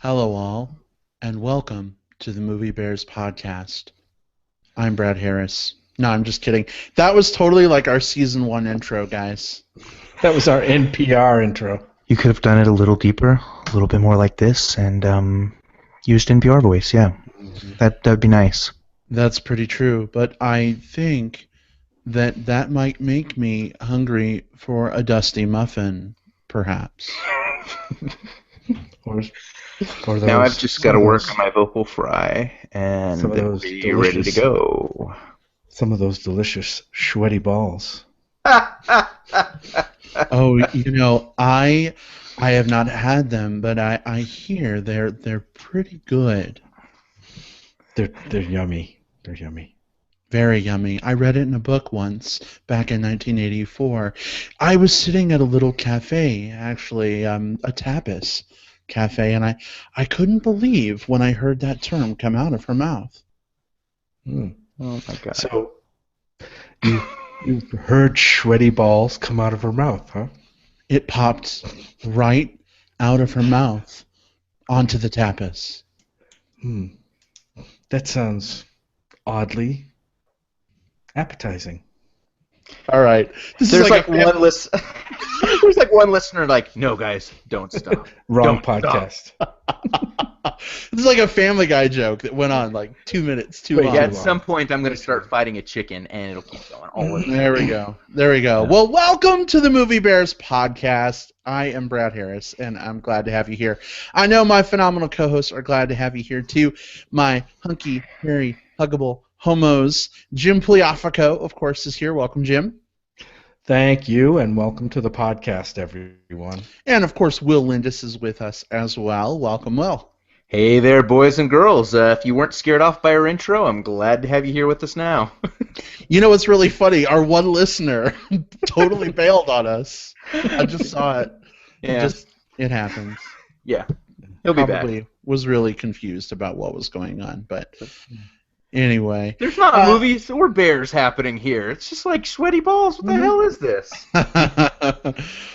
Hello, all, and welcome to the Movie Bears podcast. I'm Brad Harris. No, I'm just kidding. That was totally like our season 1 intro, guys. That was our NPR intro. You could have done it a little deeper, a little bit more like this, and used NPR voice. Yeah, that'd be nice. That's pretty true, but I think that might make me hungry for a dusty muffin, perhaps. Or those, Now I've just got to work on my vocal fry, and some of then those be ready to go. Some of those delicious sweaty balls. Oh, I have not had them, but I hear they're pretty good. They're yummy. They're yummy. Very yummy. I read it in a book once, back in 1984. I was sitting at a little cafe, actually, a tapas cafe, and I couldn't believe when I heard that term come out of her mouth. Mm. Oh my god! So you heard sweaty balls come out of her mouth, huh? It popped right out of her mouth onto the tapas. That sounds oddly appetizing. All right. There's like one There's like one listener like, no guys, don't stop. Wrong Don't podcast. This is like a Family Guy joke that went on like 2 minutes too long. Yeah, at some point I'm going to start fighting a chicken, and it'll keep going. All of it. There we go. There we go. Well, welcome to the Movie Bears podcast. I am Brad Harris, and I'm glad to have you here. I know my phenomenal co-hosts are glad to have you here, too. My hunky, hairy, huggable homos, Jim Pliafico, of course, is here. Welcome, Jim. Thank you, and welcome to the podcast, everyone. And, of course, Will Lindis is with us as well. Welcome, Will. Hey there, boys and girls. If you weren't scared off by our intro, I'm glad to have you here with us now. You know what's really funny? Our one listener totally bailed on us. I just saw it. Yeah. It happens. Yeah. He'll be Probably back. was really confused about what was going on, but anyway. There's not a movie or bears happening here. It's just like sweaty balls. What the hell is this?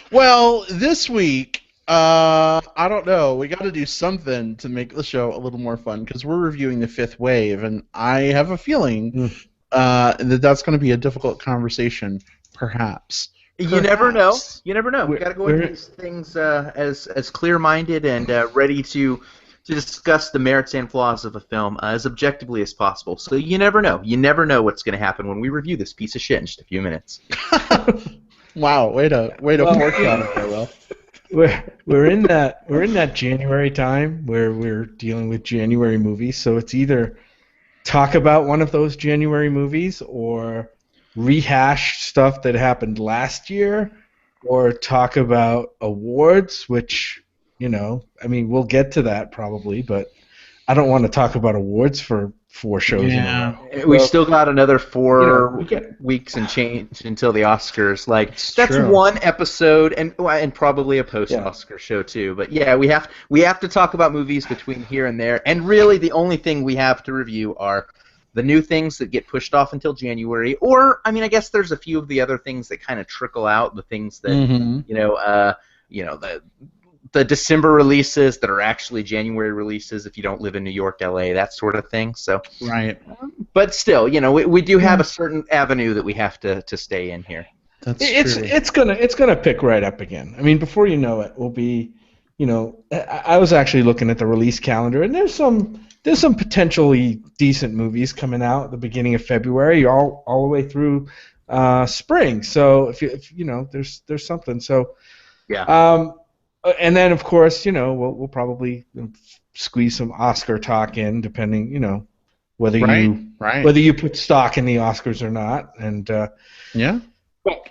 Well, this week, I don't know. We got to do something to make the show a little more fun because we're reviewing The Fifth Wave, and I have a feeling that's going to be a difficult conversation, perhaps. You never know. You never know. We got to go into these things as clear-minded and ready to discuss the merits and flaws of a film as objectively as possible. So you never know. You never know what's going to happen when we review this piece of shit in just a few minutes. Wow, way to forecast it there, Will. We're in that January time where we're dealing with January movies, so it's either talk about one of those January movies or rehash stuff that happened last year, or talk about awards, which, we'll get to that probably, but I don't want to talk about awards for 4 shows in a row. We still got another 4 we get- weeks and change until the Oscars. Like that's true. one episode and probably a post-Oscar show too. But yeah, we have to talk about movies between here and there. And really, the only thing we have to review are the new things that get pushed off until January. Or I guess there's a few of the other things that kind of trickle out. The things that the December releases that are actually January releases if you don't live in New York, LA, that sort of thing. So, right. But still, we do have a certain avenue that we have to stay in here. It's gonna pick right up again. Before you know it, we'll be, I was actually looking at the release calendar, and there's some potentially decent movies coming out at the beginning of February, all the way through spring. So if there's something. So yeah. And then, of course, we'll probably squeeze some Oscar talk in, depending, whether you put stock in the Oscars or not. And yeah,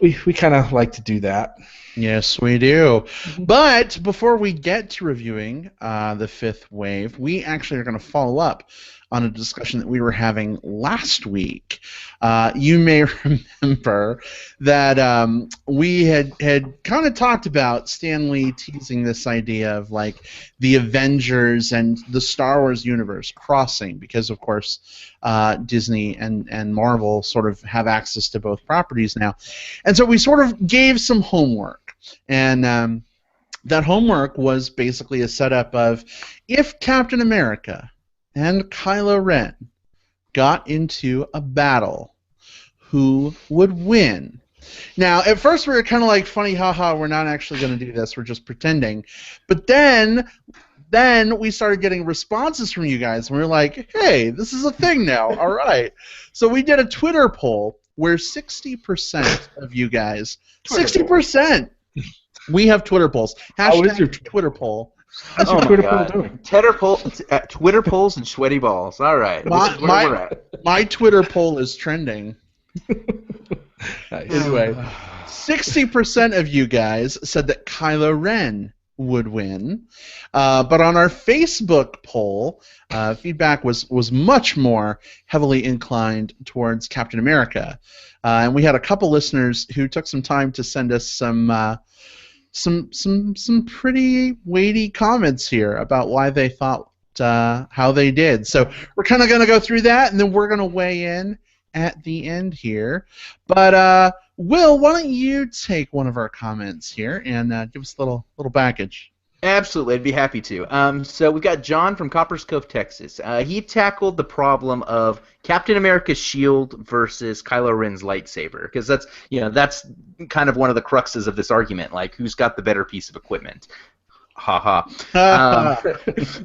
we kind of like to do that. Yes, we do. But before we get to reviewing The Fifth Wave, we actually are going to follow up on a discussion that we were having last week. You may remember that we had kind of talked about Stan Lee teasing this idea of like the Avengers and the Star Wars universe crossing because, of course, Disney and Marvel sort of have access to both properties now. And so we sort of gave some homework. And that homework was basically a setup of if Captain America and Kylo Ren got into a battle, who would win? Now, at first we were kind of like, funny, haha, we're not actually going to do this, we're just pretending. But then we started getting responses from you guys, and we were like, hey, this is a thing now, all right. So we did a Twitter poll where 60% of you guys, 60%, we have Twitter polls. How is your Twitter poll. How's your Twitter poll doing? Twitter polls and sweaty balls. All right, this is where we're at. My Twitter poll is trending. Nice. Anyway, 60% of you guys said that Kylo Ren would win, but on our Facebook poll, feedback was much more heavily inclined towards Captain America, and we had a couple listeners who took some time to send us some pretty weighty comments here about why they thought how they did. So we're kind of going to go through that, and then we're going to weigh in at the end here. But Will, why don't you take one of our comments here and give us a little package? Absolutely, I'd be happy to. So we've got John from Coppers Cove, Texas. He tackled the problem of Captain America's shield versus Kylo Ren's lightsaber, because that's kind of one of the cruxes of this argument, like who's got the better piece of equipment. Ha ha.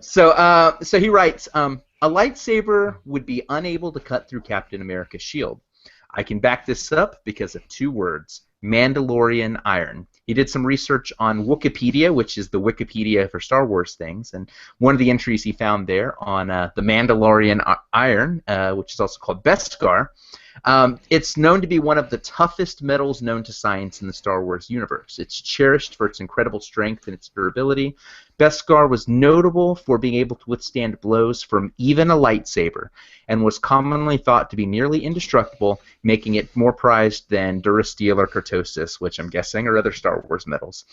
So he writes, a lightsaber would be unable to cut through Captain America's shield. I can back this up because of two words: Mandalorian iron. He did some research on Wikipedia, which is the Wikipedia for Star Wars things, and one of the entries he found there on the Mandalorian iron, which is also called Beskar, it's known to be one of the toughest metals known to science in the Star Wars universe. It's cherished for its incredible strength and its durability. Beskar was notable for being able to withstand blows from even a lightsaber, and was commonly thought to be nearly indestructible, making it more prized than Durasteel or Cortosis, which I'm guessing are other Star Wars metals.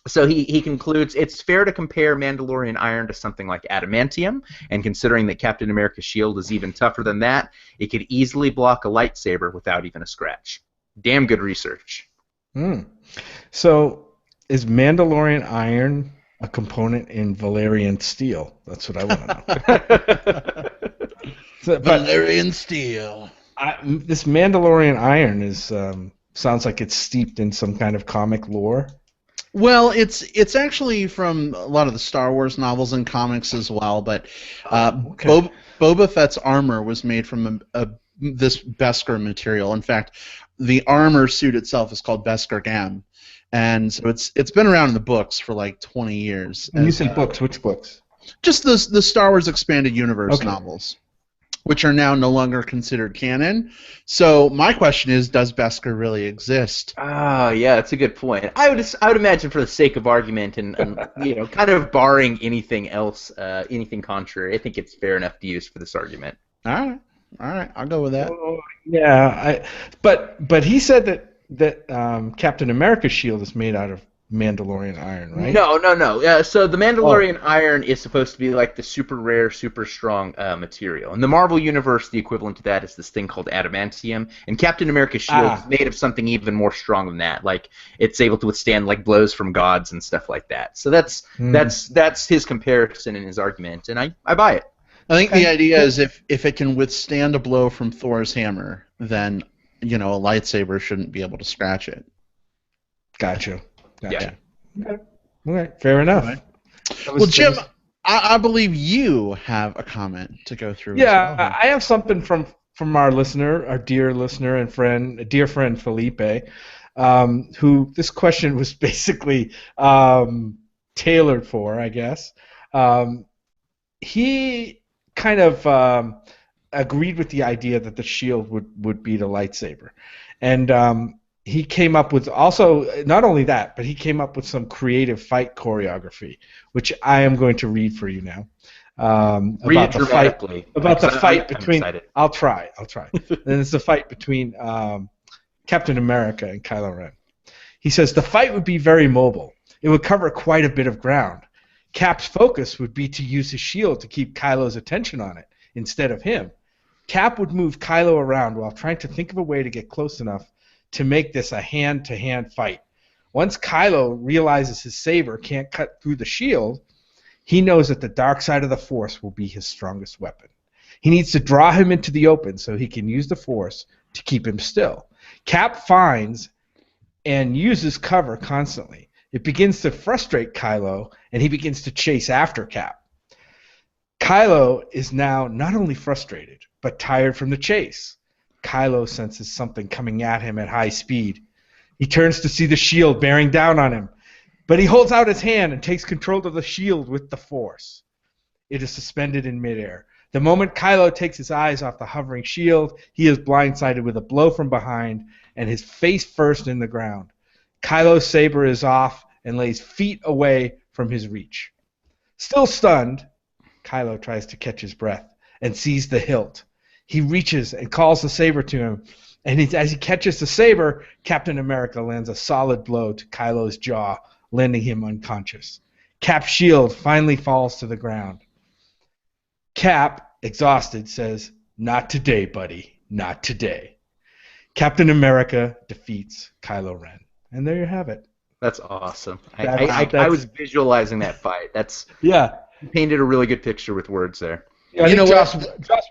So he concludes, it's fair to compare Mandalorian iron to something like adamantium, and considering that Captain America's shield is even tougher than that, it could easily block a lightsaber without even a scratch. Damn good research. So is Mandalorian iron a component in Valerian steel? That's what I want to know. Valerian steel. This Mandalorian iron is sounds like it's steeped in some kind of comic lore. Well, it's actually from a lot of the Star Wars novels and comics as well, but Boba Fett's armor was made from this Beskar material. In fact, the armor suit itself is called Beskar Gam, and so it's been around in the books for like 20 years. And you said books. Which books? Just the Star Wars Expanded Universe novels, which are now no longer considered canon. So my question is, does Beskar really exist? Yeah, that's a good point. I would imagine, for the sake of argument and kind of barring anything else, anything contrary, I think it's fair enough to use for this argument. All right, I'll go with that. Yeah, but he said that Captain America's shield is made out of Mandalorian iron, right? No. So the Mandalorian iron is supposed to be like the super rare, super strong material. In the Marvel universe, the equivalent to that is this thing called adamantium, and Captain America's shield is made of something even more strong than that. Like, it's able to withstand like blows from gods and stuff like that. So that's his comparison in his argument, and I buy it. I think the idea is if it can withstand a blow from Thor's hammer, then a lightsaber shouldn't be able to scratch it. Gotcha. Yeah. Okay. Fair enough. Right. Well, Jim, I believe you have a comment to go through. Yeah, as well. I have something from our listener, our dear listener and friend, dear friend Felipe, who this question was basically tailored for, I guess. He kind of agreed with the idea that the shield would beat a lightsaber, and he came up with also, not only that, but he came up with some creative fight choreography, which I am going to read for you now. Read dramatically. About the fight I'm between. excited. I'll try. And it's the fight between Captain America and Kylo Ren. He says the fight would be very mobile. It would cover quite a bit of ground. Cap's focus would be to use his shield to keep Kylo's attention on it instead of him. Cap would move Kylo around while trying to think of a way to get close enough to make this a hand-to-hand fight. Once Kylo realizes his saber can't cut through the shield, he knows that the dark side of the Force will be his strongest weapon. He needs to draw him into the open so he can use the Force to keep him still. Cap finds and uses cover constantly. It begins to frustrate Kylo, and he begins to chase after Cap. Kylo is now not only frustrated, but tired from the chase. Kylo senses something coming at him at high speed. He turns to see the shield bearing down on him, but he holds out his hand and takes control of the shield with the Force. It is suspended in midair. The moment Kylo takes his eyes off the hovering shield, he is blindsided with a blow from behind and his face first in the ground. Kylo's saber is off and lays feet away from his reach. Still stunned, Kylo tries to catch his breath and sees the hilt. He reaches and calls the saber to him, and as he catches the saber, Captain America lands a solid blow to Kylo's jaw, landing him unconscious. Cap's shield finally falls to the ground. Cap, exhausted, says, "Not today, buddy. Not today." Captain America defeats Kylo Ren. And there you have it. That's awesome. I was visualizing that fight. Yeah. You painted a really good picture with words there. Yeah, you know Joss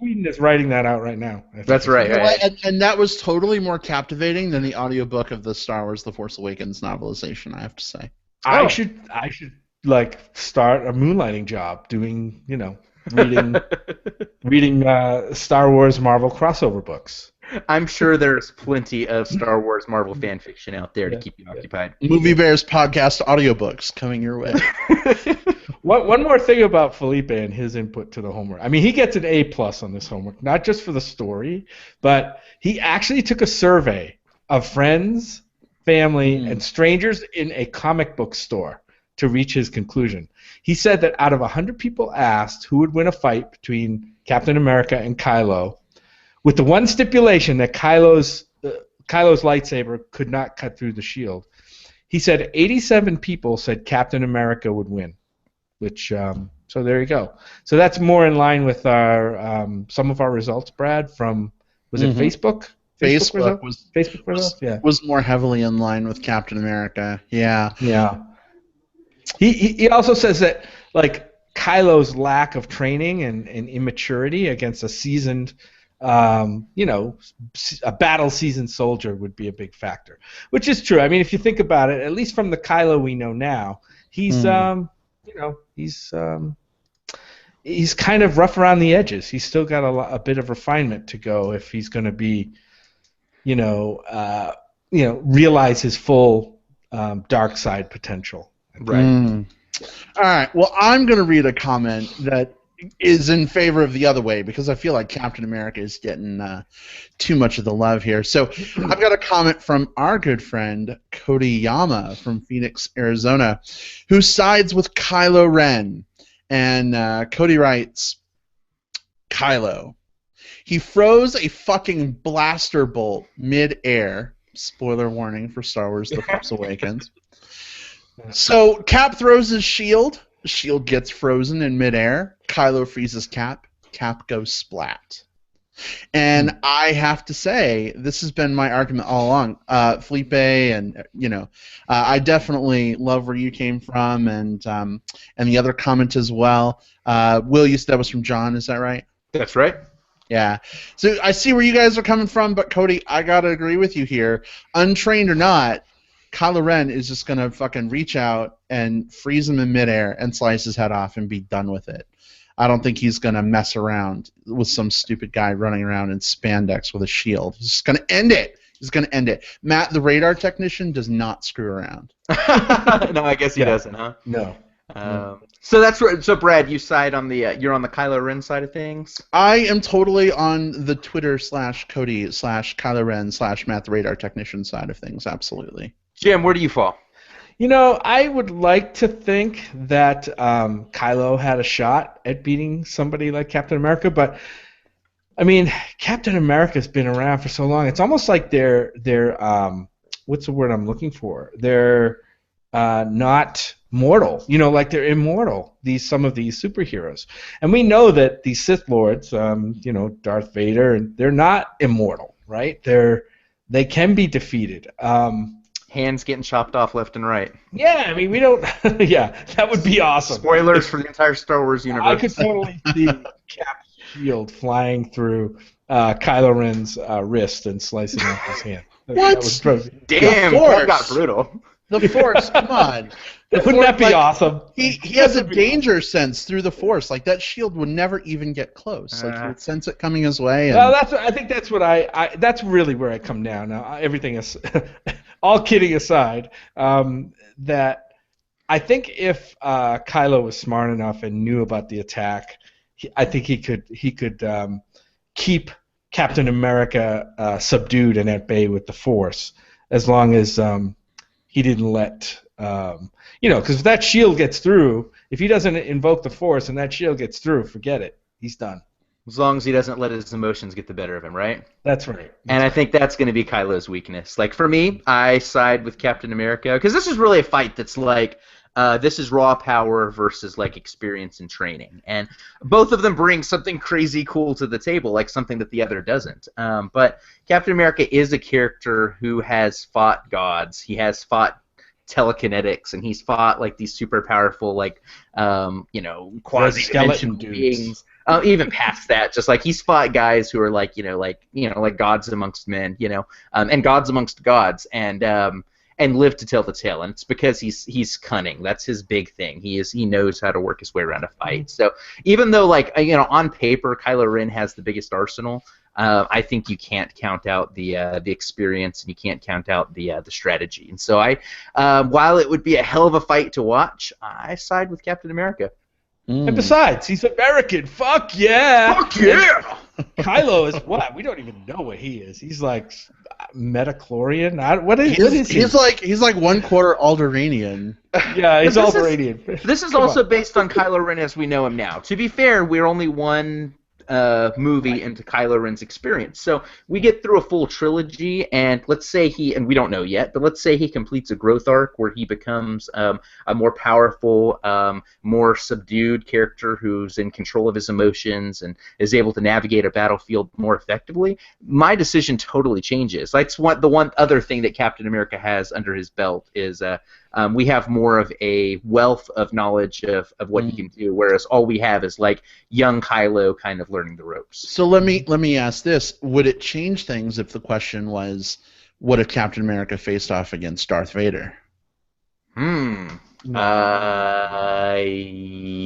Whedon is writing that out right now. That's right. You know what? And that was totally more captivating than the audiobook of the Star Wars The Force Awakens novelization, I have to say. I should like start a moonlighting job doing, reading Star Wars Marvel crossover books. I'm sure there's plenty of Star Wars Marvel fan fiction out there to keep you occupied. Movie Bears podcast audiobooks coming your way. One more thing about Felipe and his input to the homework. I mean, he gets an A+ on this homework, not just for the story, but he actually took a survey of friends, family, and strangers in a comic book store to reach his conclusion. He said that out of 100 people asked who would win a fight between Captain America and Kylo, with the one stipulation that Kylo's lightsaber could not cut through the shield, he said 87 people said Captain America would win. Which so there you go. So that's more in line with our some of our results, Brad. From was it Facebook? Facebook results? Was more heavily in line with Captain America. Yeah. Yeah. He also says that like Kylo's lack of training and immaturity against a seasoned a battle-seasoned soldier would be a big factor, which is true. I mean, if you think about it, at least from the Kylo we know now, he's he's kind of rough around the edges. He's still got a bit of refinement to go if he's going to be, realize his full dark side potential. Right. All right. Well, I'm going to read a comment that is in favor of the other way because I feel like Captain America is getting too much of the love here. So I've got a comment from our good friend Cody Yama from Phoenix, Arizona, who sides with Kylo Ren. And Cody writes, Kylo. He froze a fucking blaster bolt mid-air. Spoiler warning for Star Wars The Force Awakens. So Cap throws his shield. The shield gets frozen in midair. Kylo freezes Cap. Cap goes splat. And I have to say, this has been my argument all along. Felipe, and I definitely love where you came from, and the other comment as well. Will, you said that was from John, is that right? That's right. Yeah. So I see where you guys are coming from, but Cody, I gotta agree with you here. Untrained or not, Kylo Ren is just gonna fucking reach out and freeze him in midair and slice his head off and be done with it. I don't think he's gonna mess around with some stupid guy running around in spandex with a shield. He's just gonna end it. He's gonna end it. Matt, the radar technician, does not screw around. No, I guess he doesn't, huh? No. So that's right. So Brad, you side on the you're on the Kylo Ren side of things. I am totally on the Twitter /Cody /Kylo Ren /Matt the radar technician side of things. Absolutely. Jim, where do you fall? I would like to think that Kylo had a shot at beating somebody like Captain America, but I mean, Captain America's been around for so long. It's almost like they're what's the word I'm looking for? They're not mortal. Like they're immortal. Some of these superheroes, and we know that these Sith Lords, Darth Vader, they're not immortal, right? They can be defeated. Hands getting chopped off left and right. Yeah, I mean, we don't. Yeah, that would be awesome. Spoilers for the entire Star Wars universe. I could totally see Cap's shield flying through Kylo Ren's wrist and slicing off his hand. What? Damn, that got brutal. The Force, come on. Wouldn't that be awesome? He has a danger sense through the Force. Like, that shield would never even get close. Like, he would sense it coming his way. And... Well, I think that's what that's really where I come down. Now, everything is, all kidding aside, that I think if Kylo was smart enough and knew about the attack, I think he could keep Captain America subdued and at bay with the Force, as long as he didn't let, because if that shield gets through, if he doesn't invoke the Force and that shield gets through, forget it. He's done. As long as he doesn't let his emotions get the better of him, right? That's right. And I think that's going to be Kylo's weakness. Like, for me, I side with Captain America, because this is really a fight that's like, this is raw power versus like experience and training, and both of them bring something crazy cool to the table, like something that the other doesn't. But Captain America is a character who has fought gods. He has fought telekinetics, and he's fought like these super powerful, like quasi-dimensional beings. Even past that, just like he's fought guys who are like gods amongst men, and gods amongst gods, and live to tell the tale, and it's because he's cunning. That's his big thing. He knows how to work his way around a fight. So even though on paper Kylo Ren has the biggest arsenal, I think you can't count out the experience, and you can't count out the strategy. And so while it would be a hell of a fight to watch, I side with Captain America. And besides, he's American. Fuck yeah! Fuck yeah! Kylo is what? We don't even know what he is. He's like Metachlorian. What is he? He's like 1/4 Alderaanian. Yeah, he's Alderaanian. This is also based on Kylo Ren as we know him now. To be fair, we're only one movie into Kylo Ren's experience. So we get through a full trilogy, and let's say and we don't know yet, but let's say he completes a growth arc where he becomes a more powerful, more subdued character who's in control of his emotions and is able to navigate a battlefield more effectively. My decision totally changes. That's the one other thing that Captain America has under his belt is we have more of a wealth of knowledge of what he can do, whereas all we have is like young Kylo kind of learning the ropes. So let me ask this: would it change things if the question was, what if Captain America faced off against Darth Vader?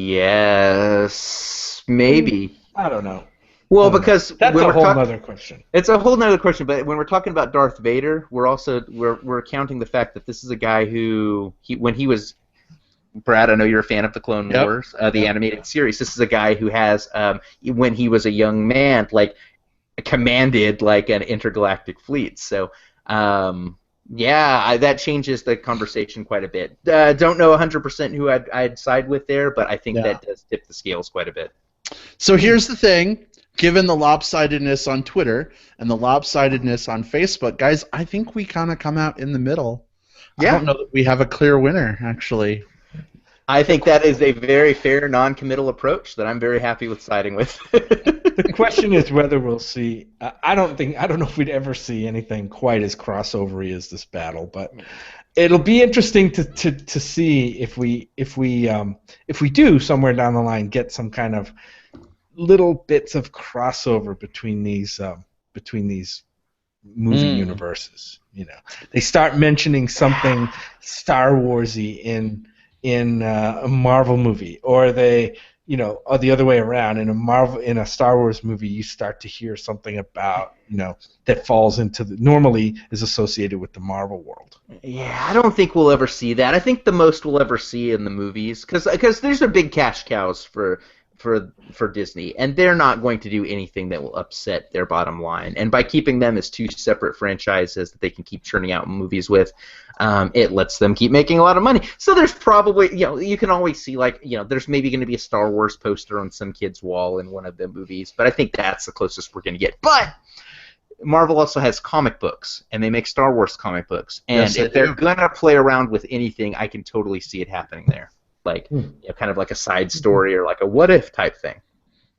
Yes, maybe. I don't know. Well, because that's a whole other question. It's a whole other question, but when we're talking about Darth Vader, we're counting the fact that this is a guy who when he was Brad, I know you're a fan of the Clone Wars, the animated series. This is a guy who has when he was a young man, like commanded like an intergalactic fleet. So that changes the conversation quite a bit. Don't know 100% who I'd side with there, but I think that does tip the scales quite a bit. So here's the thing. Given the lopsidedness on Twitter and the lopsidedness on Facebook, guys, I think we kind of come out in the middle. Yeah. I don't know that we have a clear winner, actually. I think that is a very fair, non-committal approach that I'm very happy with siding with. The question is whether we'll see. I don't know if we'd ever see anything quite as crossovery as this battle, but it'll be interesting to see if we do somewhere down the line get some kind of little bits of crossover between these movie universes. They start mentioning something Star Warsy in a Marvel movie, or they, or the other way around. In a Star Wars movie, you start to hear something about, that falls into normally is associated with the Marvel world. Yeah, I don't think we'll ever see that. I think the most we'll ever see in the movies, because these are big cash cows for Disney, and they're not going to do anything that will upset their bottom line. And by keeping them as two separate franchises that they can keep churning out movies with, it lets them keep making a lot of money. So there's probably, you can always see, there's maybe going to be a Star Wars poster on some kid's wall in one of the movies, but I think that's the closest we're going to get. But Marvel also has comic books, and they make Star Wars comic books. And if they're going to play around with anything, I can totally see it happening there. Kind of like a side story or like a what if type thing.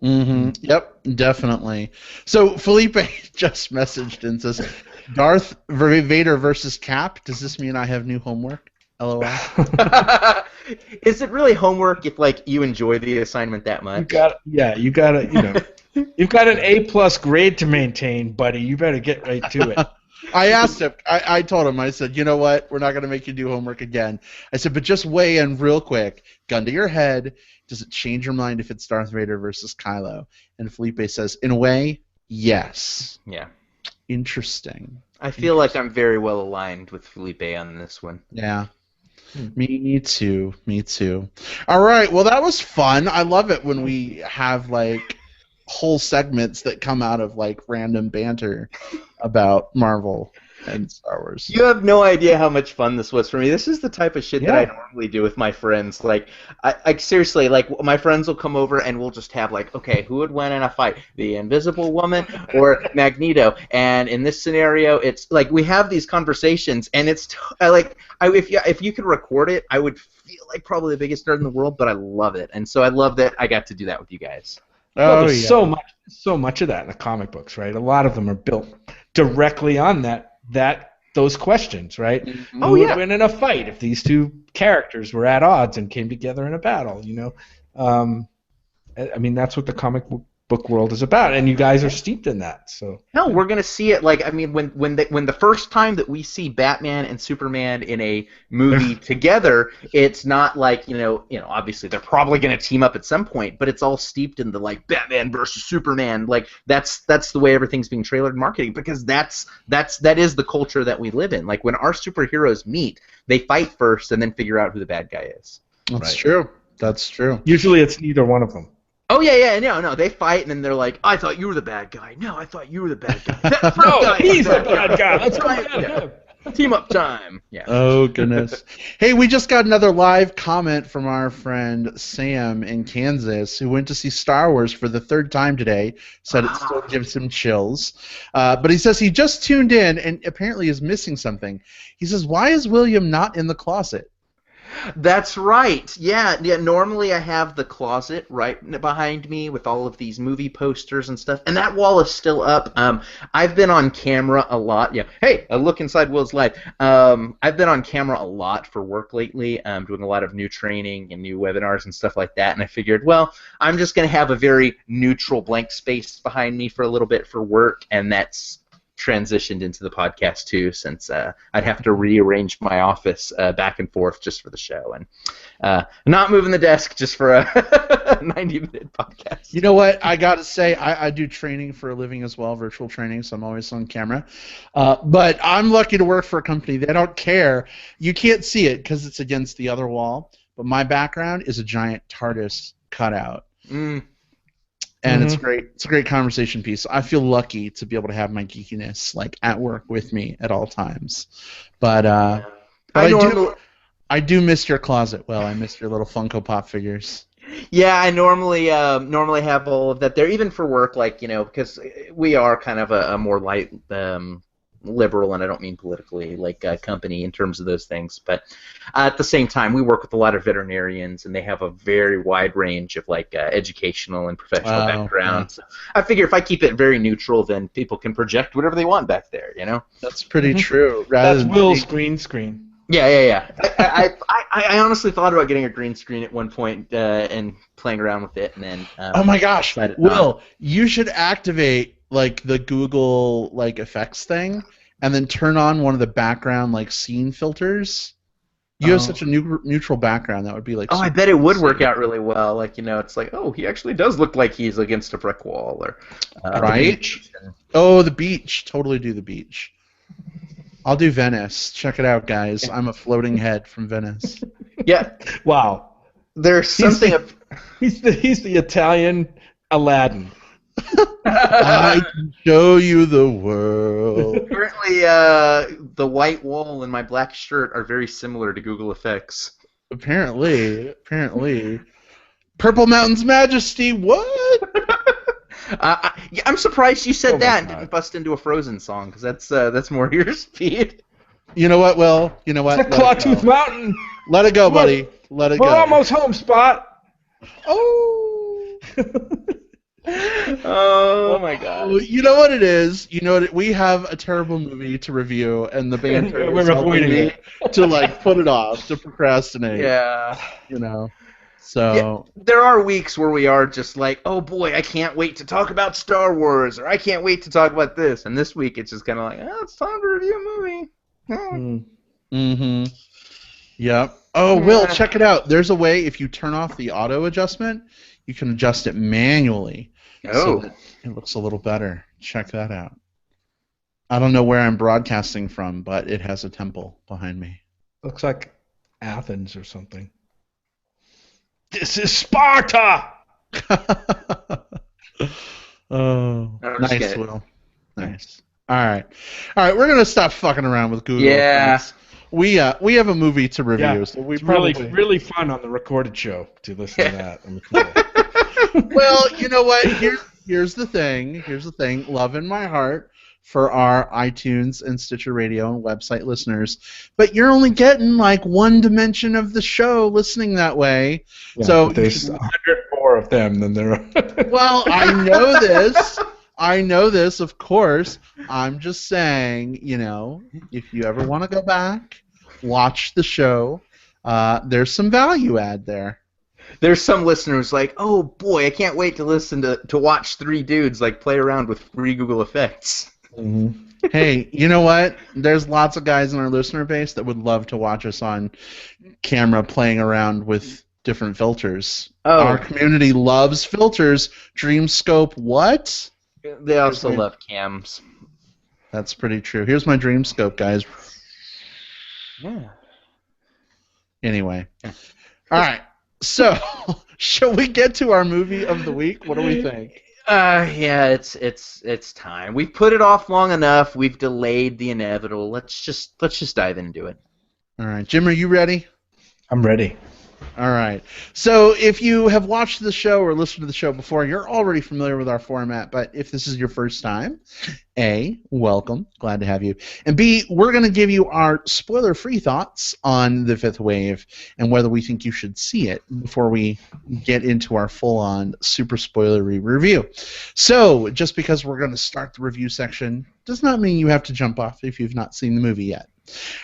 Mm-hmm. Yep, definitely. So Felipe just messaged and says, Darth Vader versus Cap. Does this mean I have new homework? LOL. Is it really homework if like you enjoy the assignment that much? You got you've got an A+ grade to maintain, buddy. You better get right to it. I asked him. I told him. I said, you know what? We're not going to make you do homework again. I said, but just weigh in real quick. Gun to your head. Does it change your mind if it's Darth Vader versus Kylo? And Felipe says, in a way, yes. Yeah. Interesting. I feel like I'm very well aligned with Felipe on this one. Yeah. Me too. Me too. All right. Well, that was fun. I love it when we have like whole segments that come out of like random banter about Marvel and Star Wars. You have no idea how much fun this was for me. This is the type of shit that I normally do with my friends. Like, I seriously, like, my friends will come over and we'll just have like, okay, who would win in a fight, the Invisible Woman or Magneto? And in this scenario, it's like we have these conversations, and it's if you could record it, I would feel like probably the biggest nerd in the world, but I love it, and so I love that I got to do that with you guys. Well, there's so much of that in the comic books, right? A lot of them are built directly on those questions, right? Mm-hmm. Who would win in a fight if these two characters were at odds and came together in a battle? You know, I mean, that's what the comic book world is about, and you guys are steeped in that. So no, we're gonna see it. Like, I mean, when the first time that we see Batman and Superman in a movie together, it's not like you know, obviously they're probably gonna team up at some point, but it's all steeped in the like Batman versus Superman. Like that's the way everything's being trailered and marketing, because that is the culture that we live in. Like when our superheroes meet, they fight first and then figure out who the bad guy is. That's true. That's true. Usually it's neither one of them. Oh yeah, no, they fight and then they're like, I thought you were the bad guy. No, I thought you were the bad guy. No, he's the bad guy. Let's go get him. Team up time. Yeah. Oh goodness. Hey, we just got another live comment from our friend Sam in Kansas, who went to see Star Wars for the third time today. Said it still gives him chills. But he says he just tuned in and apparently is missing something. He says, why is William not in the closet? That's right. Yeah. Normally I have the closet right behind me with all of these movie posters and stuff, and that wall is still up. I've been on camera a lot. Yeah. Hey, a look inside Will's life. I've been on camera a lot for work lately. Doing a lot of new training and new webinars and stuff like that. And I figured, well, I'm just going to have a very neutral blank space behind me for a little bit for work, and that's transitioned into the podcast too, since I'd have to rearrange my office back and forth just for the show, and not moving the desk just for a 90-minute podcast. You know what? I got to say, I do training for a living as well, virtual training, so I'm always on camera. But I'm lucky to work for a company. They don't care. You can't see it because it's against the other wall, but my background is a giant TARDIS cutout. And it's great. It's a great conversation piece. I feel lucky to be able to have my geekiness like at work with me at all times. But I do miss your closet. Well, I miss your little Funko Pop figures. Yeah, I normally have all of that there, even for work. Like because we are kind of a more light. Liberal, and I don't mean politically, like company in terms of those things, but at the same time we work with a lot of veterinarians, and they have a very wide range of like educational and professional backgrounds. Yeah. I figure if I keep it very neutral, then people can project whatever they want back there, That's pretty true. That's Will's green screen. Yeah. I honestly thought about getting a green screen at one point and playing around with it, and then oh my gosh, Will, you should activate like the Google like effects thing, and then turn on one of the background like scene filters. You have such a neutral background that would be like. Oh, I bet it would work out really well. Like it's like, oh, he actually does look like he's against a brick wall, or right. The beach. Totally do the beach. I'll do Venice. Check it out, guys. I'm a floating head from Venice. Yeah. Wow. There's something. He's the Italian Aladdin. I can show you the world. Apparently, the white wall and my black shirt are very similar to Google Effects. Apparently. Purple Mountain's Majesty, what? I'm surprised you said that and didn't bust into a Frozen song, because that's more your speed. You know what, Will? You know what? It's a Clawtooth Mountain. Let it go, buddy. Let it go. We're almost home, Spot. Oh. Oh my god. You know what it is? You know what we have a terrible movie to review, and the banter And is we're helping avoiding me it. to like put it off, to procrastinate. Yeah. You know. Yeah, So there are weeks where we are just like, oh boy, I can't wait to talk about Star Wars, or I can't wait to talk about this. And this week it's just kind of like, oh, it's time to review a movie. Mm-hmm. Yep. Oh, Will, check it out. There's a way if you turn off the auto adjustment, you can adjust it manually so Oh. that it looks a little better. Check that out. I don't know where I'm broadcasting from, but it has a temple behind me. Looks like Athens or something. This is Sparta! Oh, I'm just nice, gonna- Will. Nice. All right. We're gonna stop fucking around with Google. Yeah. Effects. We have a movie to review, Yeah, so we it's probably really fun on the recorded show to listen to that. On the Well, you know what? Here's the thing. Love in my heart for our iTunes and Stitcher Radio and website listeners, but you're only getting like one dimension of the show listening that way. Yeah, so but there's 104 of them than there are. Well, I know this. I know this, of course. I'm just saying, you know, if you ever want to go back, watch the show. There's some value add there. There's some listeners like, oh boy, I can't wait to watch three dudes like play around with free Google effects. Mm-hmm. Hey, you know what? There's lots of guys in our listener base that would love to watch us on camera playing around with different filters. Oh. Our community loves filters. Dreamscope, what? They also love cams. That's pretty true. Here's my Dreamscope, guys. Yeah. Anyway. All right. So, shall we get to our movie of the week? What do we think? Yeah, it's time. We've put it off long enough. We've delayed the inevitable. Let's just dive into it. All right, Jim, are you ready? I'm ready. All right. So if you have watched the show or listened to the show before, you're already familiar with our format. But if this is your first time, A, welcome. Glad to have you. And B, we're going to give you our spoiler-free thoughts on The Fifth Wave and whether we think you should see it before we get into our full-on super spoilery review. So just because we're going to start the review section does not mean you have to jump off if you've not seen the movie yet.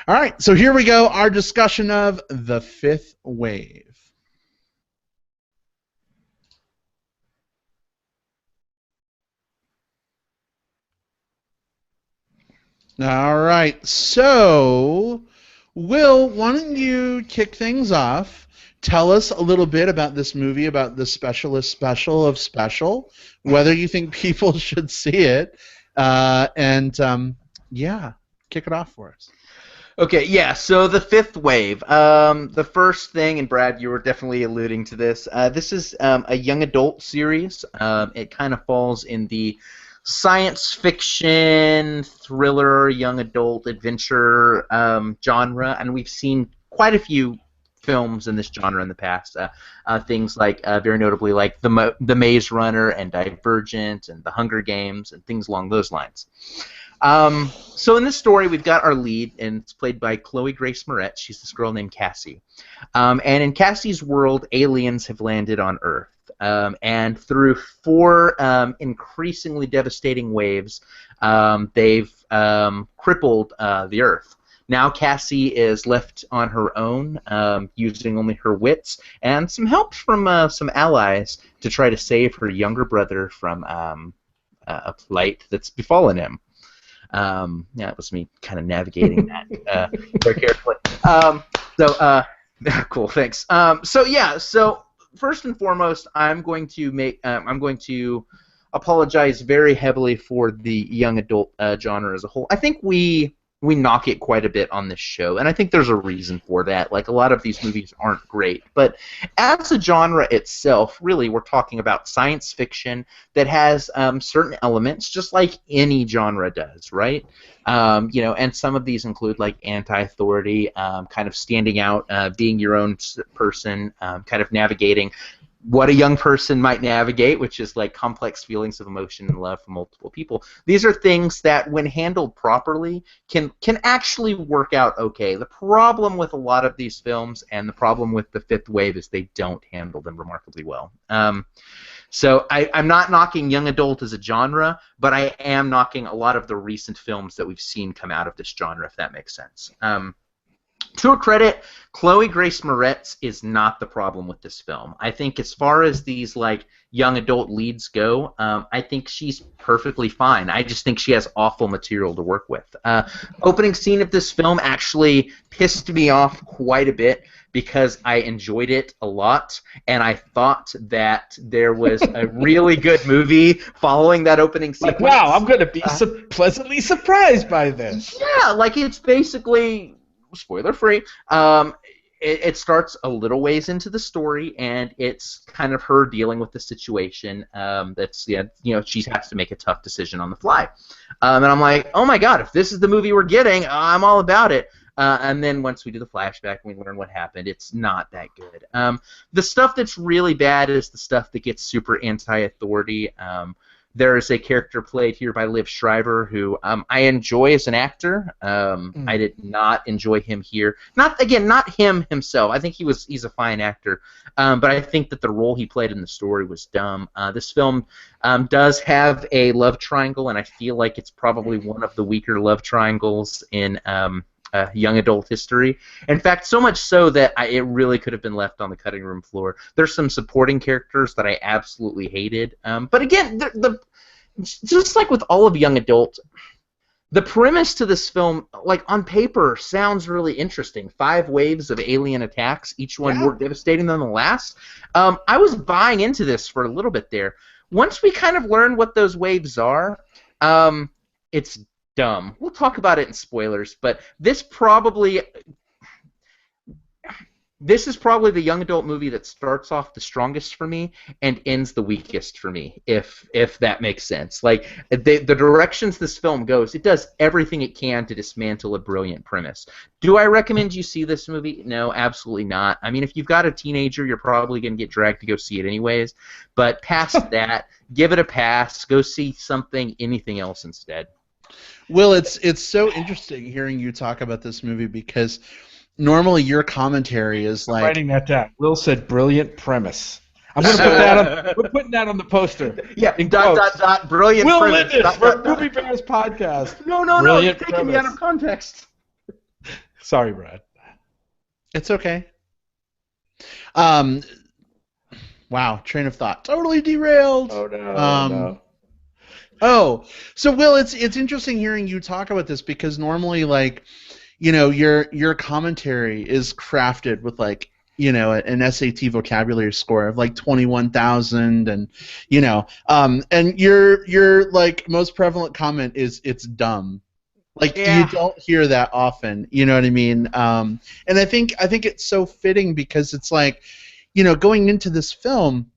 All right, so here we go, our discussion of The Fifth Wave. All right, so, Will, why don't you kick things off? Tell us a little bit about this movie, about the specialist special of special, whether you think people should see it, and yeah, kick it off for us. Okay, yeah, so The Fifth Wave. The first thing, and Brad, you were definitely alluding to this, this is a young adult series. It kind of falls in the science fiction, thriller, young adult, adventure genre, and we've seen quite a few films in this genre in the past. Things like, very notably, like The Maze Runner and Divergent and The Hunger Games and things along those lines. So in this story, we've got our lead, and it's played by Chloe Grace Moretz. She's this girl named Cassie. And in Cassie's world, aliens have landed on Earth. And through 4 increasingly devastating waves, they've crippled the Earth. Now Cassie is left on her own, using only her wits and some help from some allies to try to save her younger brother from a plight that's befallen him. Yeah, it was me kind of navigating that very carefully. Cool, thanks. So first and foremost, I'm going to apologize very heavily for the young adult genre as a whole. I think we knock it quite a bit on this show, and I think there's a reason for that. Like, a lot of these movies aren't great, but as a genre itself, really, we're talking about science fiction that has certain elements, just like any genre does, right? And some of these include like anti-authority, kind of standing out, being your own person, kind of navigating what a young person might navigate, which is like complex feelings of emotion and love from multiple people. These are things that, when handled properly, can actually work out okay. The problem with a lot of these films, and the problem with the Fifth Wave, is they don't handle them remarkably well. So I'm not knocking young adult as a genre, but I am knocking a lot of the recent films that we've seen come out of this genre, if that makes sense. To her credit, Chloe Grace Moretz is not the problem with this film. I think as far as these like young adult leads go, I think she's perfectly fine. I just think she has awful material to work with. Opening scene of this film actually pissed me off quite a bit because I enjoyed it a lot, and I thought that there was a really good movie following that opening sequence. Like, wow, I'm going to be pleasantly surprised by this. Yeah, like it's basically... spoiler free. It starts a little ways into the story, and it's kind of her dealing with the situation. She has to make a tough decision on the fly, and I'm like, oh my god, if this is the movie we're getting, I'm all about it. And then once we do the flashback and we learn what happened, it's not that good. The stuff that's really bad is the stuff that gets super anti-authority. There is a character played here by Liv Schreiber who I enjoy as an actor. I did not enjoy him here. Not him himself. I think he's a fine actor. But I think that the role he played in the story was dumb. This film does have a love triangle, and I feel like it's probably one of the weaker love triangles in young adult history. In fact, so much so that it really could have been left on the cutting room floor. There's some supporting characters that I absolutely hated. But again, just like with all of young adult, the premise to this film, like on paper, sounds really interesting. 5 waves of alien attacks, each one more devastating than the last. I was buying into this for a little bit there. Once we kind of learn what those waves are, it's dumb. We'll talk about it in spoilers, but this is probably the young adult movie that starts off the strongest for me and ends the weakest for me, if that makes sense. Like the directions this film goes, it does everything it can to dismantle a brilliant premise. Do I recommend you see this movie? No, absolutely not. I mean, if you've got a teenager, you're probably going to get dragged to go see it anyways. But past that, give it a pass. Go see anything else instead. Will, it's so interesting hearing you talk about this movie because normally your commentary is like... I'm writing that down. Will said brilliant premise. I'm going to put that on... We're putting that on the poster. Yeah, brilliant Will premise. Will Lindis for Movie Bears Podcast. No, you're taking me out of context. Sorry, Brad. It's okay. Wow, train of thought. Totally derailed. Oh, no. Oh, so Will, it's interesting hearing you talk about this because normally, like, your commentary is crafted with like, an SAT vocabulary score of like 21,000, and and your like most prevalent comment is it's dumb. Like you don't hear that often, you know what I mean? And I think it's so fitting because it's like, going into this film.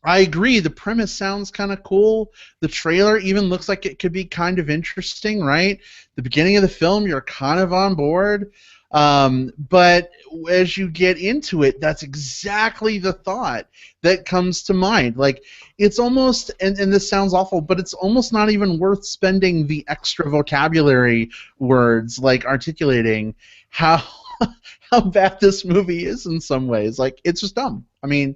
I agree. The premise sounds kind of cool. The trailer even looks like it could be kind of interesting, right? The beginning of the film, you're kind of on board. But as you get into it, that's exactly the thought that comes to mind. Like, it's almost, and this sounds awful, but it's almost not even worth spending the extra vocabulary words, like articulating how bad this movie is in some ways. Like, it's just dumb. I mean,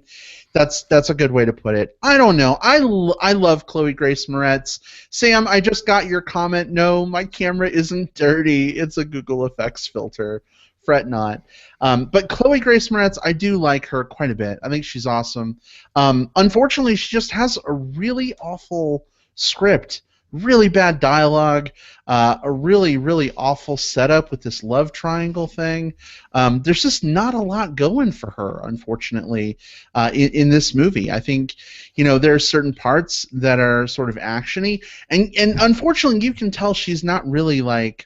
that's a good way to put it. I don't know. I love Chloe Grace Moretz. Sam, I just got your comment. No, my camera isn't dirty. It's a Google Effects filter. Fret not. But Chloe Grace Moretz, I do like her quite a bit. I think she's awesome. Unfortunately, she just has a really awful script. Really bad dialogue, a really, really awful setup with this love triangle thing. There's just not a lot going for her, unfortunately, in this movie. I think, there are certain parts that are sort of actiony, and unfortunately, you can tell she's not really like.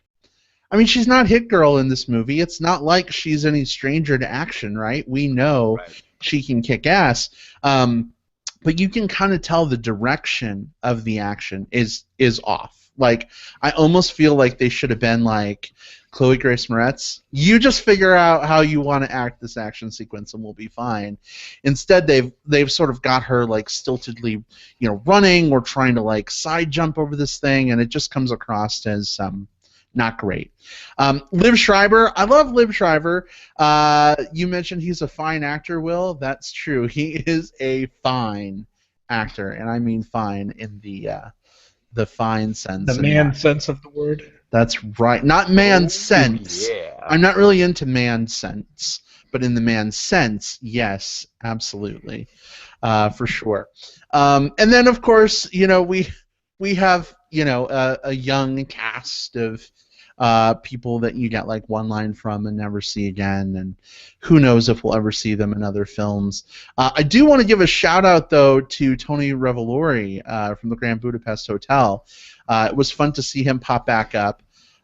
I mean, she's not Hit Girl in this movie. It's not like she's any stranger to action, right? We know she can kick ass. But you can kind of tell the direction of the action is off, Like, I almost feel like they should have been like Chloe Grace Moretz. You just figure out how you want to act this action sequence, and we'll be fine. Instead, they've sort of got her like stiltedly, running or trying to like side jump over this thing, and it just comes across as not great. Liv Schreiber, I love Liv Schreiber. You mentioned he's a fine actor, Will. That's true. He is a fine actor, and I mean fine in the fine sense. The man sense of the word. That's right. Not man sense. Yeah. I'm not really into man sense, but in the man sense, yes, absolutely, for sure. And then, of course, we have a young cast of people that you get like one line from and never see again, and who knows if we'll ever see them in other films. I do want to give a shout out though to Tony Revolori from the Grand Budapest Hotel. It was fun to see him pop back up,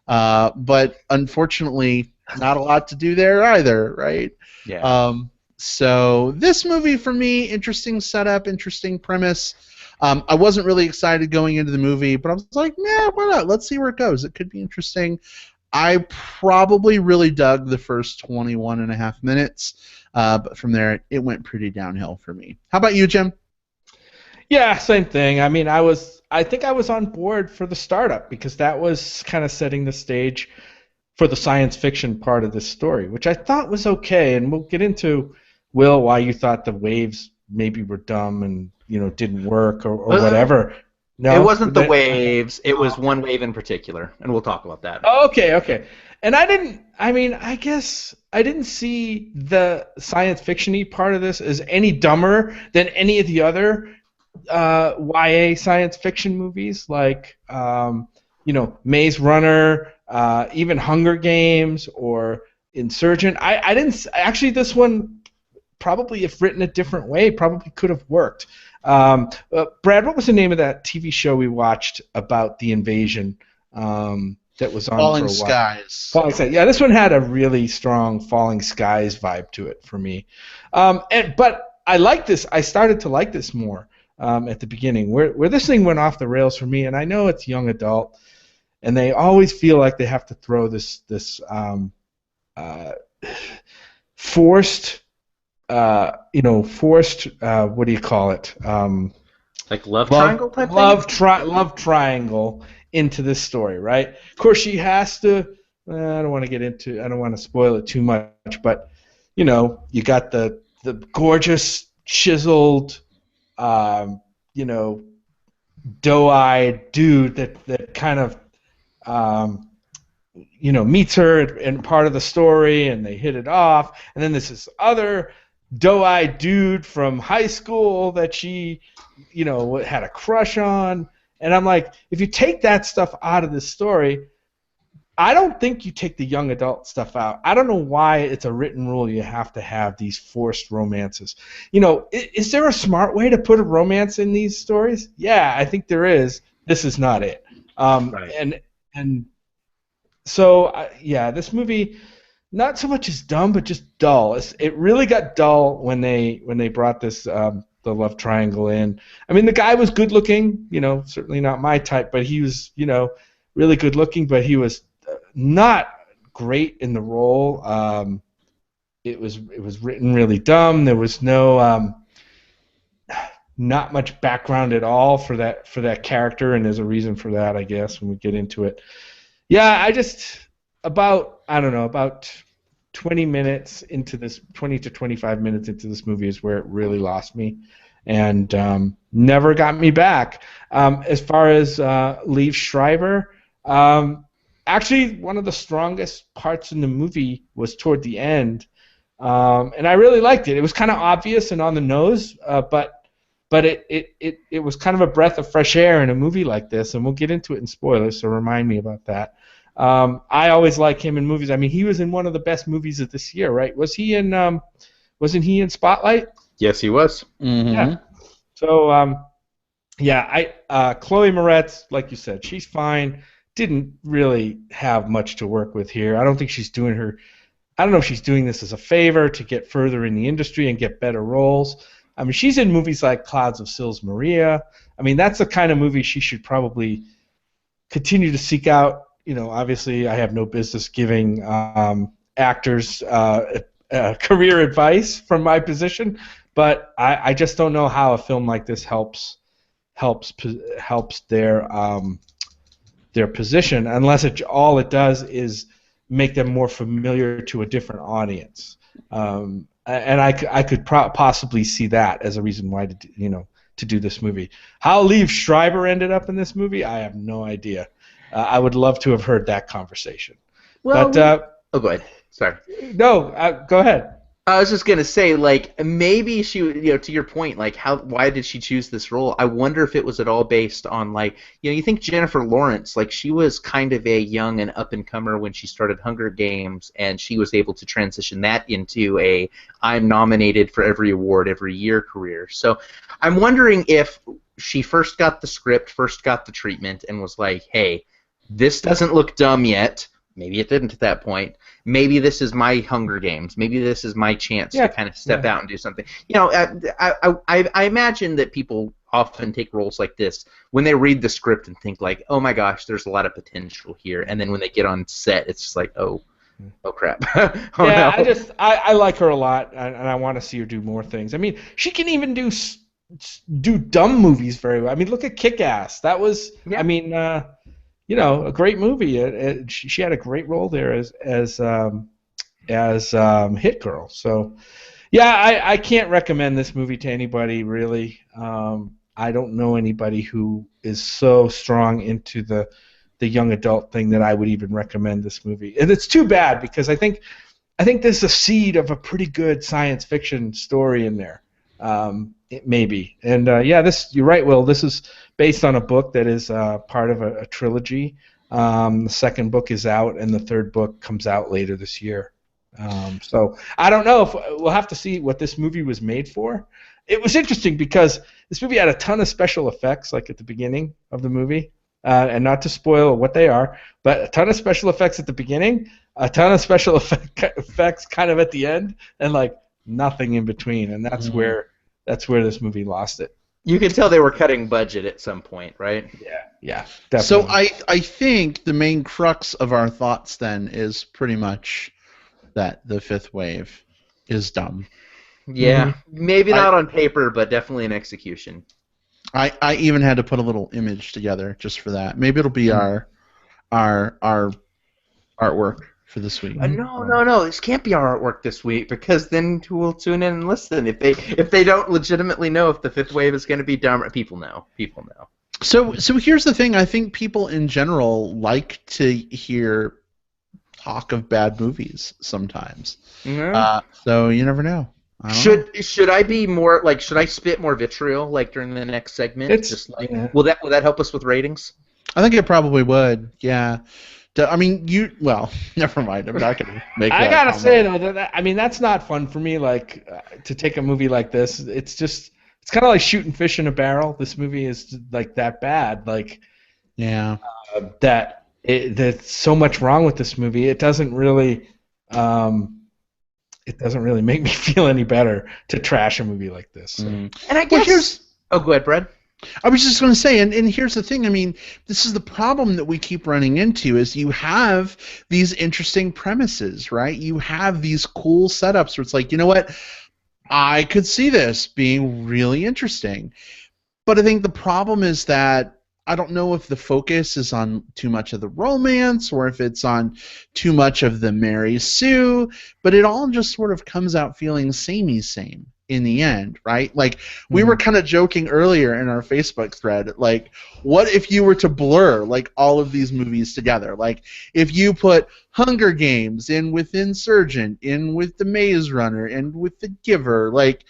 but unfortunately not a lot to do there either, right? Yeah. So this movie for me, interesting setup, interesting premise. I wasn't really excited going into the movie, but I was like, nah, why not? Let's see where it goes. It could be interesting. I probably really dug the first 21 and a half minutes, but from there, it went pretty downhill for me. How about you, Jim? Yeah, same thing. I mean, I think I was on board for the startup because that was kind of setting the stage for the science fiction part of this story, which I thought was okay. And we'll get into, Will, why you thought the waves maybe were dumb and didn't work or whatever. No, it wasn't the waves. It was one wave in particular, and we'll talk about that. Okay. And I guess I didn't see the science fiction-y part of this as any dumber than any of the other YA science fiction movies, like Maze Runner, even Hunger Games or Insurgent. I didn't actually. This one, probably if written a different way, probably could have worked. Brad, what was the name of that TV show we watched about the invasion that was on Falling for a while? Skies. Falling Skies. Yeah, this one had a really strong Falling Skies vibe to it for me. But I like this. I started to like this more at the beginning, where this thing went off the rails for me. And I know it's young adult, and they always feel like they have to throw this forced. What do you call it? Like love triangle type thing? Love triangle into this story, right? Of course, she has to. I don't want to spoil it too much, but you got the gorgeous, chiseled, doe-eyed dude that kind of meets her in part of the story, and they hit it off, and then there's this other doe-eyed dude from high school that she, had a crush on, and I'm like, if you take that stuff out of this story, I don't think you take the young adult stuff out. I don't know why it's a written rule you have to have these forced romances. Is there a smart way to put a romance in these stories? Yeah, I think there is. This is not it. Right. And so, this movie, not so much as dumb, but just dull. It really got dull when they brought this the love triangle in. I mean, the guy was good looking, certainly not my type, but he was, really good looking, but he was not great in the role. It was written really dumb. There was no not much background at all for that character, and there's a reason for that, I guess, when we get into it. Yeah, I just about 20 minutes into this, 20 to 25 minutes into this movie is where it really lost me, and never got me back. As far as Liev Schreiber, actually one of the strongest parts in the movie was toward the end, and I really liked it. It was kind of obvious and on the nose, but it was kind of a breath of fresh air in a movie like this, and we'll get into it in spoilers, so remind me about that. I always like him in movies. I mean, he was in one of the best movies of this year, right? Wasn't he in Spotlight? Yes, he was. Mm-hmm. Yeah. So, Chloe Moretz, like you said, she's fine. Didn't really have much to work with here. I don't think she's doing I don't know if she's doing this as a favor to get further in the industry and get better roles. I mean, she's in movies like Clouds of Sils Maria. I mean, that's the kind of movie she should probably continue to seek out. Obviously, I have no business giving actors career advice from my position, but I just don't know how a film like this helps their position, unless all it does is make them more familiar to a different audience. And I could possibly see that as a reason why to do this movie. How Liev Schreiber ended up in this movie, I have no idea. I would love to have heard that conversation. Well, but oh, go ahead. Sorry. No, go ahead. I was just gonna say, like, maybe she, to your point, like, why did she choose this role? I wonder if it was at all based on, like, you think Jennifer Lawrence, like, she was kind of a young and up and comer when she started Hunger Games, and she was able to transition that into a I'm nominated for every award every year career. So I'm wondering if she first got the script, first got the treatment, and was like, hey, this doesn't look dumb yet. Maybe it didn't at that point. Maybe this is my Hunger Games. Maybe this is my chance to kind of step out and do something. I imagine that people often take roles like this when they read the script and think like, oh my gosh, there's a lot of potential here. And then when they get on set, it's just like, oh crap. No. I like her a lot, and I want to see her do more things. I mean, she can even do dumb movies very well. I mean, look at Kick-Ass. That was, a great movie. She had a great role there as Hit Girl. So, yeah, I can't recommend this movie to anybody really. I don't know anybody who is so strong into the young adult thing that I would even recommend this movie. And it's too bad because I think there's a seed of a pretty good science fiction story in there. Maybe. And you're right, Will. This is based on a book that is part of a trilogy. The second book is out, and the third book comes out later this year. So I don't know if we'll have to see what this movie was made for. It was interesting because this movie had a ton of special effects, like at the beginning of the movie, and not to spoil what they are, but a ton of special effects at the beginning, a ton of special effects kind of at the end, and like nothing in between. And that's where this movie lost it. You can tell they were cutting budget at some point, right? Yeah, definitely. So I think the main crux of our thoughts then is pretty much that the fifth wave is dumb. Yeah, maybe not on paper, but definitely in execution. I even had to put a little image together just for that. Maybe it'll be our artwork for this week. No, this can't be our artwork this week because then we'll tune in and listen. If they don't legitimately know if the fifth wave is going to be dumb, people know. So here's the thing. I think people in general like to hear talk of bad movies sometimes. So you never know. Should I be more like? Should I spit more vitriol like during the next segment? Will that help us with ratings? I think it probably would. Yeah. I mean, never mind. I'm not gonna make. I gotta say though, that's not fun for me. Like to take a movie like this, it's kind of like shooting fish in a barrel. This movie is like that bad. Like, there's so much wrong with this movie. It doesn't really make me feel any better to trash a movie like this. So. And I guess go ahead, Brad. I was just going to say, and here's the thing. I mean, this is the problem that we keep running into is you have these interesting premises, right? You have these cool setups where it's like, you know what? I could see this being really interesting. But I think the problem is that I don't know if the focus is on too much of the romance or if it's on too much of the Mary Sue, but it all just sort of comes out feeling samey-same in the end, right? Like, we were kind of joking earlier in our Facebook thread, like, what if you were to blur, like, all of these movies together? Like, if you put Hunger Games in with Insurgent, in with The Maze Runner, and with The Giver, like,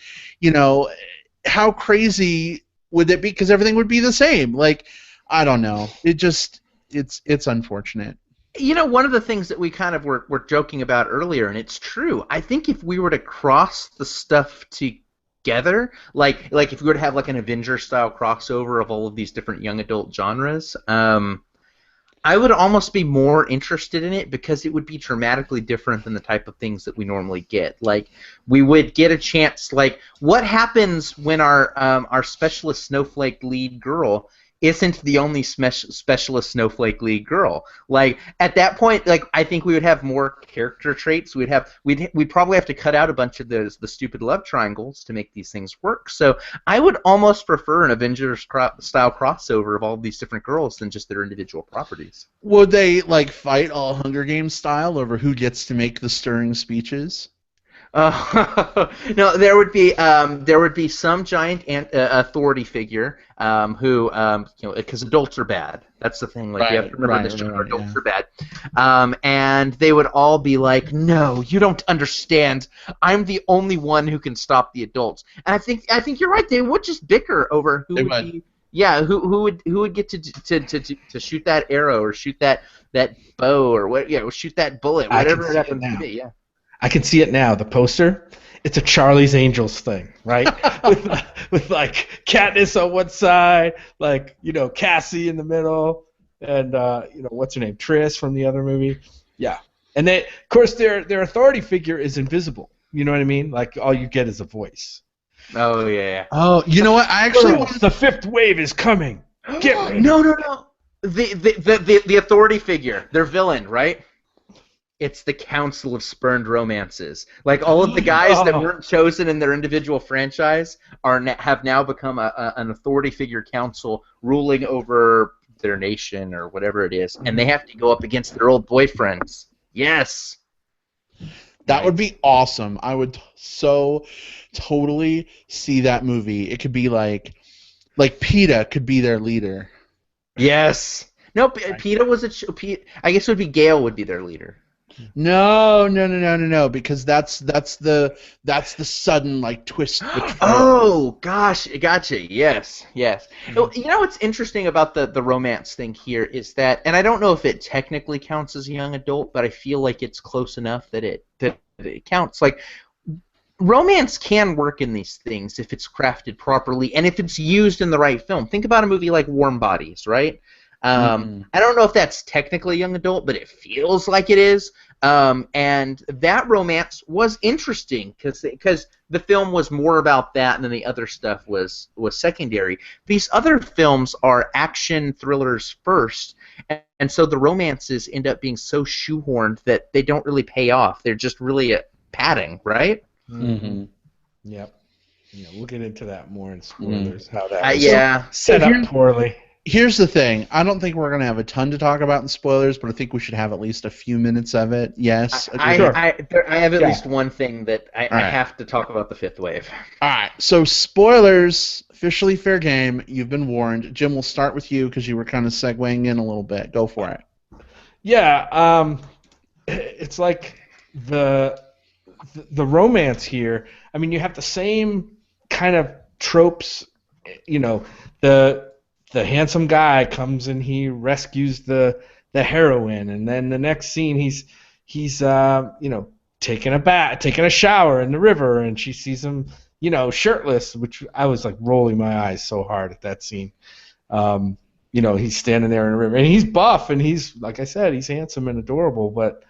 how crazy would it be? Because everything would be the same. Like, I don't know. It's unfortunate. One of the things that we kind of were joking about earlier, and it's true, I think if we were to cross the stuff together, like if we were to have like an Avenger-style crossover of all of these different young adult genres, I would almost be more interested in it because it would be dramatically different than the type of things that we normally get. Like, we would get a chance, like, what happens when our specialist snowflake lead girl isn't the only specialist Snowflake League girl. Like at that point, like I think we would have more character traits. We'd probably have to cut out a bunch of the stupid love triangles to make these things work. So I would almost prefer an Avengers style crossover of all these different girls than just their individual properties. Would they like fight all Hunger Games style over who gets to make the stirring speeches? No, there would be some giant authority figure who because adults are bad. That's the thing. Like you have to remember this genre, adults are bad. And they would all be like, "No, you don't understand. I'm the only one who can stop the adults." And I think you're right. They would just bicker over who would be. Yeah, who would get to shoot that arrow or shoot that bow or what? Yeah, or shoot that bullet, whatever it happens to be. Yeah. I can see it now. The poster, it's a Charlie's Angels thing, right? with like Katniss on one side, like Cassie in the middle, and what's her name, Triss from the other movie. Yeah, and they, of course, their authority figure is invisible. You know what I mean? Like all you get is a voice. Oh yeah. Oh, you know what? I actually the fifth wave is coming. Get ready. No. The authority figure, their villain, right? It's the Council of Spurned Romances. Like all of the guys that weren't chosen in their individual franchise have now become an authority figure council ruling over their nation or whatever it is, and they have to go up against their old boyfriends. Yes. That would be awesome. I would so totally see that movie. It could be like PETA could be their leader. Yes. No, PETA was I guess it would be Gale would be their leader. No, because that's the sudden like twist. Oh gosh, gotcha. Yes. What's interesting about the romance thing here is that, and I don't know if it technically counts as a young adult, but I feel like it's close enough that it counts. Like romance can work in these things if it's crafted properly and if it's used in the right film. Think about a movie like Warm Bodies, right? I don't know if that's technically young adult, but it feels like it is. And that romance was interesting because the film was more about that, and then the other stuff was secondary. These other films are action thrillers first, and so the romances end up being so shoehorned that they don't really pay off. They're just really padding, right? Mm-hmm. Yep. Yeah, we'll get into that more in spoilers. How that was set up poorly. Here's the thing. I don't think we're going to have a ton to talk about in spoilers, but I think we should have at least a few minutes of it. Yes. I have at least one thing that I have to talk about the fifth wave. All right. So spoilers, officially fair game. You've been warned. Jim, we'll start with you because you were kind of segueing in a little bit. Go for it. Yeah. It's like the romance here. I mean, you have the same kind of tropes. The handsome guy comes and he rescues the heroine, and then the next scene he's taking a shower in the river, and she sees him shirtless, which I was like rolling my eyes so hard at that scene. He's standing there in the river, and he's buff, and he's, like I said, he's handsome and adorable, but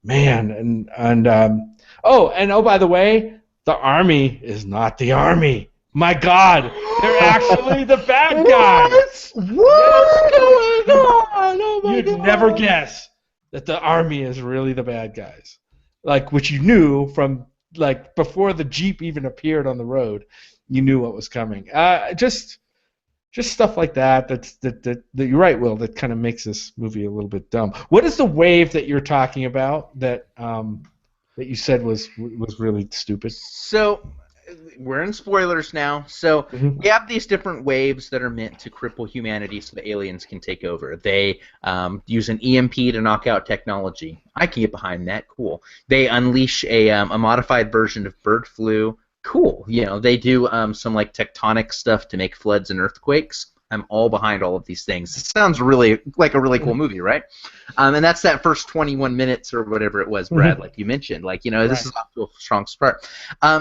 man, and by the way, the army is not the army. My God, they're actually the bad guys. What's going on? Oh my You'd God. never guess that the army is really the bad guys, like which you knew from like before the Jeep even appeared on the road. You knew what was coming. Just stuff like that. That you're right, Will. That kind of makes this movie a little bit dumb. What is the wave that you're talking about that you said was really stupid? So. We're in spoilers now, so we have these different waves that are meant to cripple humanity so the aliens can take over. They use an EMP to knock out technology. I can get behind that. Cool. They unleash a modified version of bird flu. Cool. They do some like tectonic stuff to make floods and earthquakes. I'm all behind all of these things. It sounds really like a really cool movie, right? And that's that first 21 minutes or whatever it was, Brad, like you mentioned. Like, this is off to a strong start.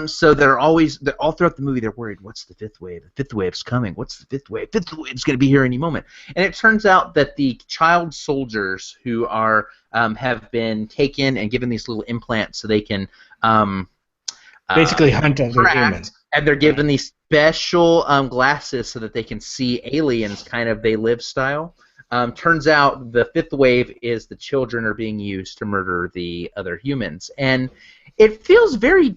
So they're all throughout the movie, they're worried, what's the fifth wave? The fifth wave's coming. What's the fifth wave? Fifth wave's going to be here any moment. And it turns out that the child soldiers who are have been taken and given these little implants so they can basically hunt other humans. And they're given these special glasses so that they can see aliens, kind of they live style. Turns out the fifth wave is the children are being used to murder the other humans. And it feels very...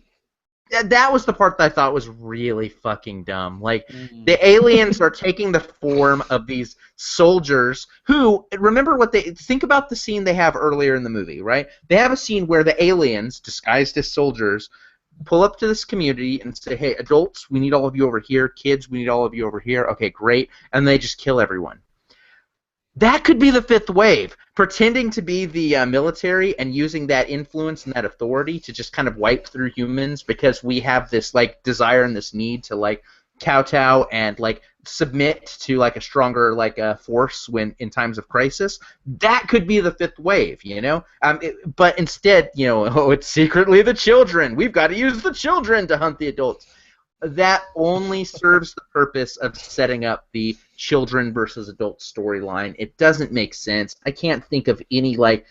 That was the part that I thought was really fucking dumb. Like, the aliens are taking the form of these soldiers who... Remember what they... Think about the scene they have earlier in the movie, right? They have a scene where the aliens, disguised as soldiers, pull up to this community and say, hey, adults, we need all of you over here. Kids, we need all of you over here. Okay, great. And they just kill everyone. That could be the fifth wave, pretending to be the military and using that influence and that authority to just kind of wipe through humans because we have this like desire and this need to like kowtow and like submit to like a stronger like force when in times of crisis. That could be the fifth wave, you know. But instead, you know, oh, it's secretly the children. We've got to use the children to hunt the adults. That only serves the purpose of setting up the children versus adults storyline. It doesn't make sense. I can't think of any like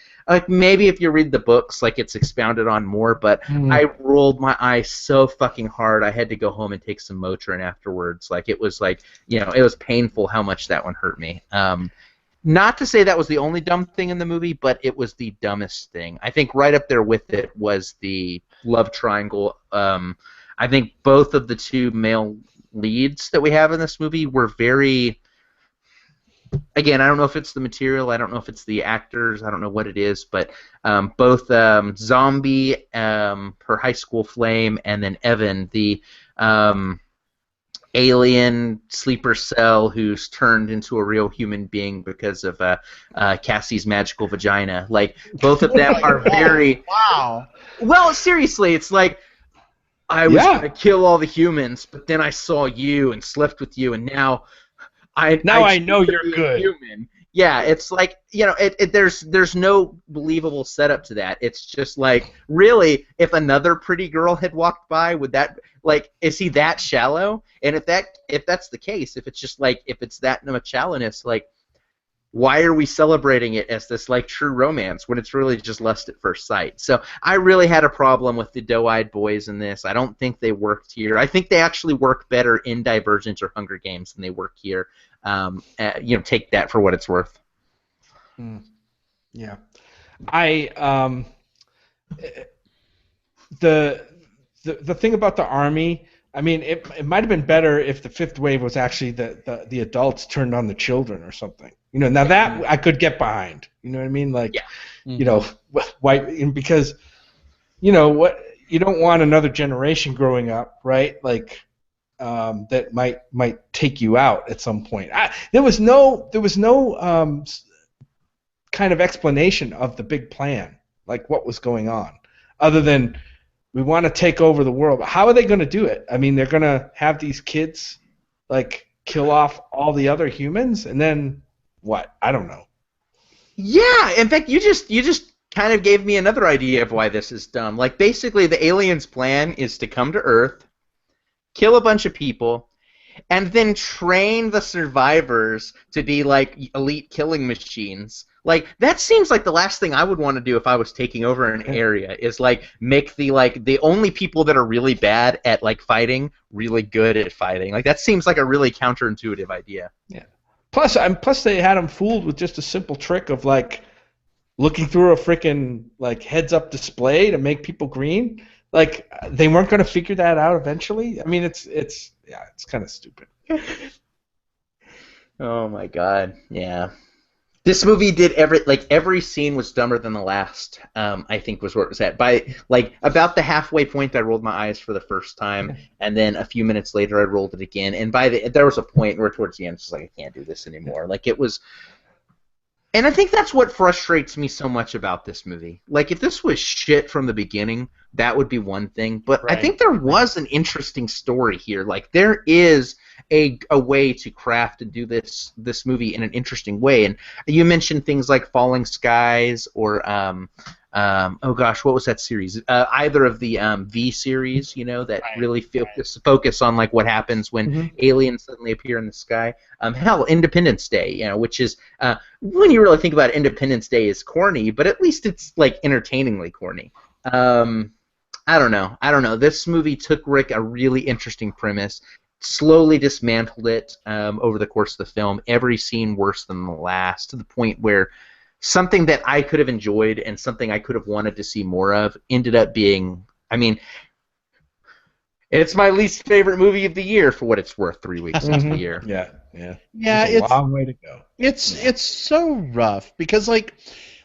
maybe if you read the books, like it's expounded on more. But I rolled my eyes so fucking hard. I had to go home and take some Motrin afterwards. Like it was like, you know, it was painful how much that one hurt me. Not to say that was the only dumb thing in the movie, but it was the dumbest thing. I think right up there with it was the love triangle. I think both of the two male leads that we have in this movie were very... Again, I don't know if it's the material, I don't know if it's the actors, I don't know what it is, but both Zombie, her high school flame, and then Evan, the alien sleeper cell who's turned into a real human being because of Cassie's magical vagina. Like, both of them are very... Wow. Well, seriously, it's like... I was going to kill all the humans, but then I saw you and slept with you, and now I know you're good. Human. Yeah, it's like, you know, there's no believable setup to that. It's just like, really, if another pretty girl had walked by, would that, like, is he that shallow? And if that's the case, if it's just like, if it's that much shallowness, like, why are we celebrating it as this like true romance when it's really just lust at first sight? So I really had a problem with the doe-eyed boys in this. I don't think they worked here. I think they actually work better in Divergent or Hunger Games than they work here. You know, take that for what it's worth. Yeah, the thing about the army. I mean, it might have been better if the fifth wave was actually the adults turned on the children or something. You know, now that I could get behind. You know what I mean? Like, you know, why? Because, you know, what you don't want another generation growing up, right? Like, that might take you out at some point. There was no kind of explanation of the big plan, like what was going on, other than we want to take over the world. How are they going to do it? I mean, they're going to have these kids like kill off all the other humans, and then what? I don't know. Yeah, in fact, you just kind of gave me another idea of why this is dumb. Like, basically, the aliens' plan is to come to Earth, kill a bunch of people, and then train the survivors to be like elite killing machines. Like, that seems like the last thing I would want to do if I was taking over an area, is like make the only people that are really bad at like fighting really good at fighting. Like, that seems like a really counterintuitive idea. Yeah. Plus they had them fooled with just a simple trick of like looking through a freaking like heads-up display to make people green. Like, they weren't going to figure that out eventually. I mean, it's kind of stupid. Oh my god, yeah. This movie did every scene was dumber than the last. I think was where it was at. By like about the halfway point, I rolled my eyes for the first time, and then a few minutes later, I rolled it again. And there was a point where towards the end, it's just like, I can't do this anymore. Like, it was. And I think that's what frustrates me so much about this movie. Like, if this was shit from the beginning, that would be one thing. But I think there was an interesting story here. Like, there is a way to craft and do this movie in an interesting way. And you mentioned things like Falling Skies or oh gosh, what was that series? Either of the V series, you know, that really focus on like what happens when aliens suddenly appear in the sky. Hell, Independence Day, you know, which is when you really think about it, Independence Day is corny, but at least it's like entertainingly corny. I don't know. This movie took Rick a really interesting premise, slowly dismantled it over the course of the film. Every scene worse than the last, to the point where something that I could have enjoyed and something I could have wanted to see more of ended up being. I mean, it's my least favorite movie of the year for what it's worth. 3 weeks into the year. Yeah. Yeah, It's a long way to go. It's so rough because like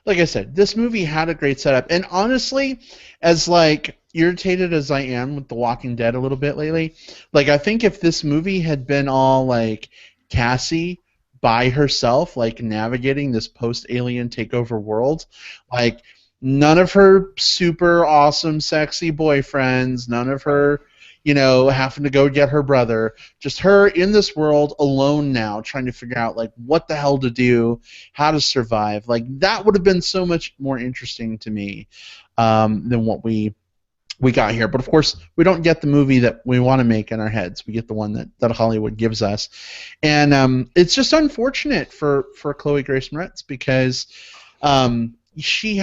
I said, this movie had a great setup, and honestly, as like irritated as I am with The Walking Dead a little bit lately, like I think if this movie had been all like Cassie by herself, like navigating this post-alien takeover world, like none of her super awesome sexy boyfriends, none of her having to go get her brother. Just her in this world alone now, trying to figure out like what the hell to do, how to survive. Like that would have been so much more interesting to me than what we got here. But of course, we don't get the movie that we want to make in our heads. We get the one that Hollywood gives us, and it's just unfortunate for Chloe Grace Moretz because she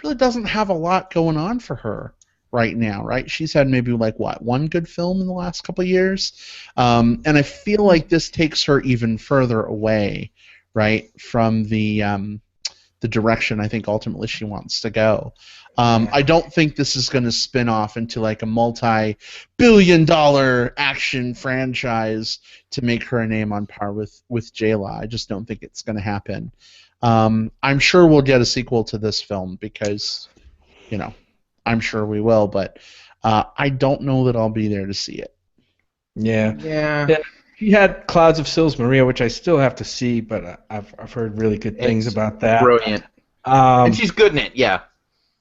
really doesn't have a lot going on for her right now, right? She's had maybe like one good film in the last couple of years, and I feel like this takes her even further away, right, from the direction I think ultimately she wants to go. I don't think this is going to spin off into like a multi-billion-dollar action franchise to make her a name on par with Jayla. I just don't think it's going to happen. I'm sure we'll get a sequel to this film because, I'm sure we will, but I don't know that I'll be there to see it. Yeah. She had Clouds of Sils Maria, which I still have to see, but I've heard really good things about that. Brilliant. And she's good in it, yeah.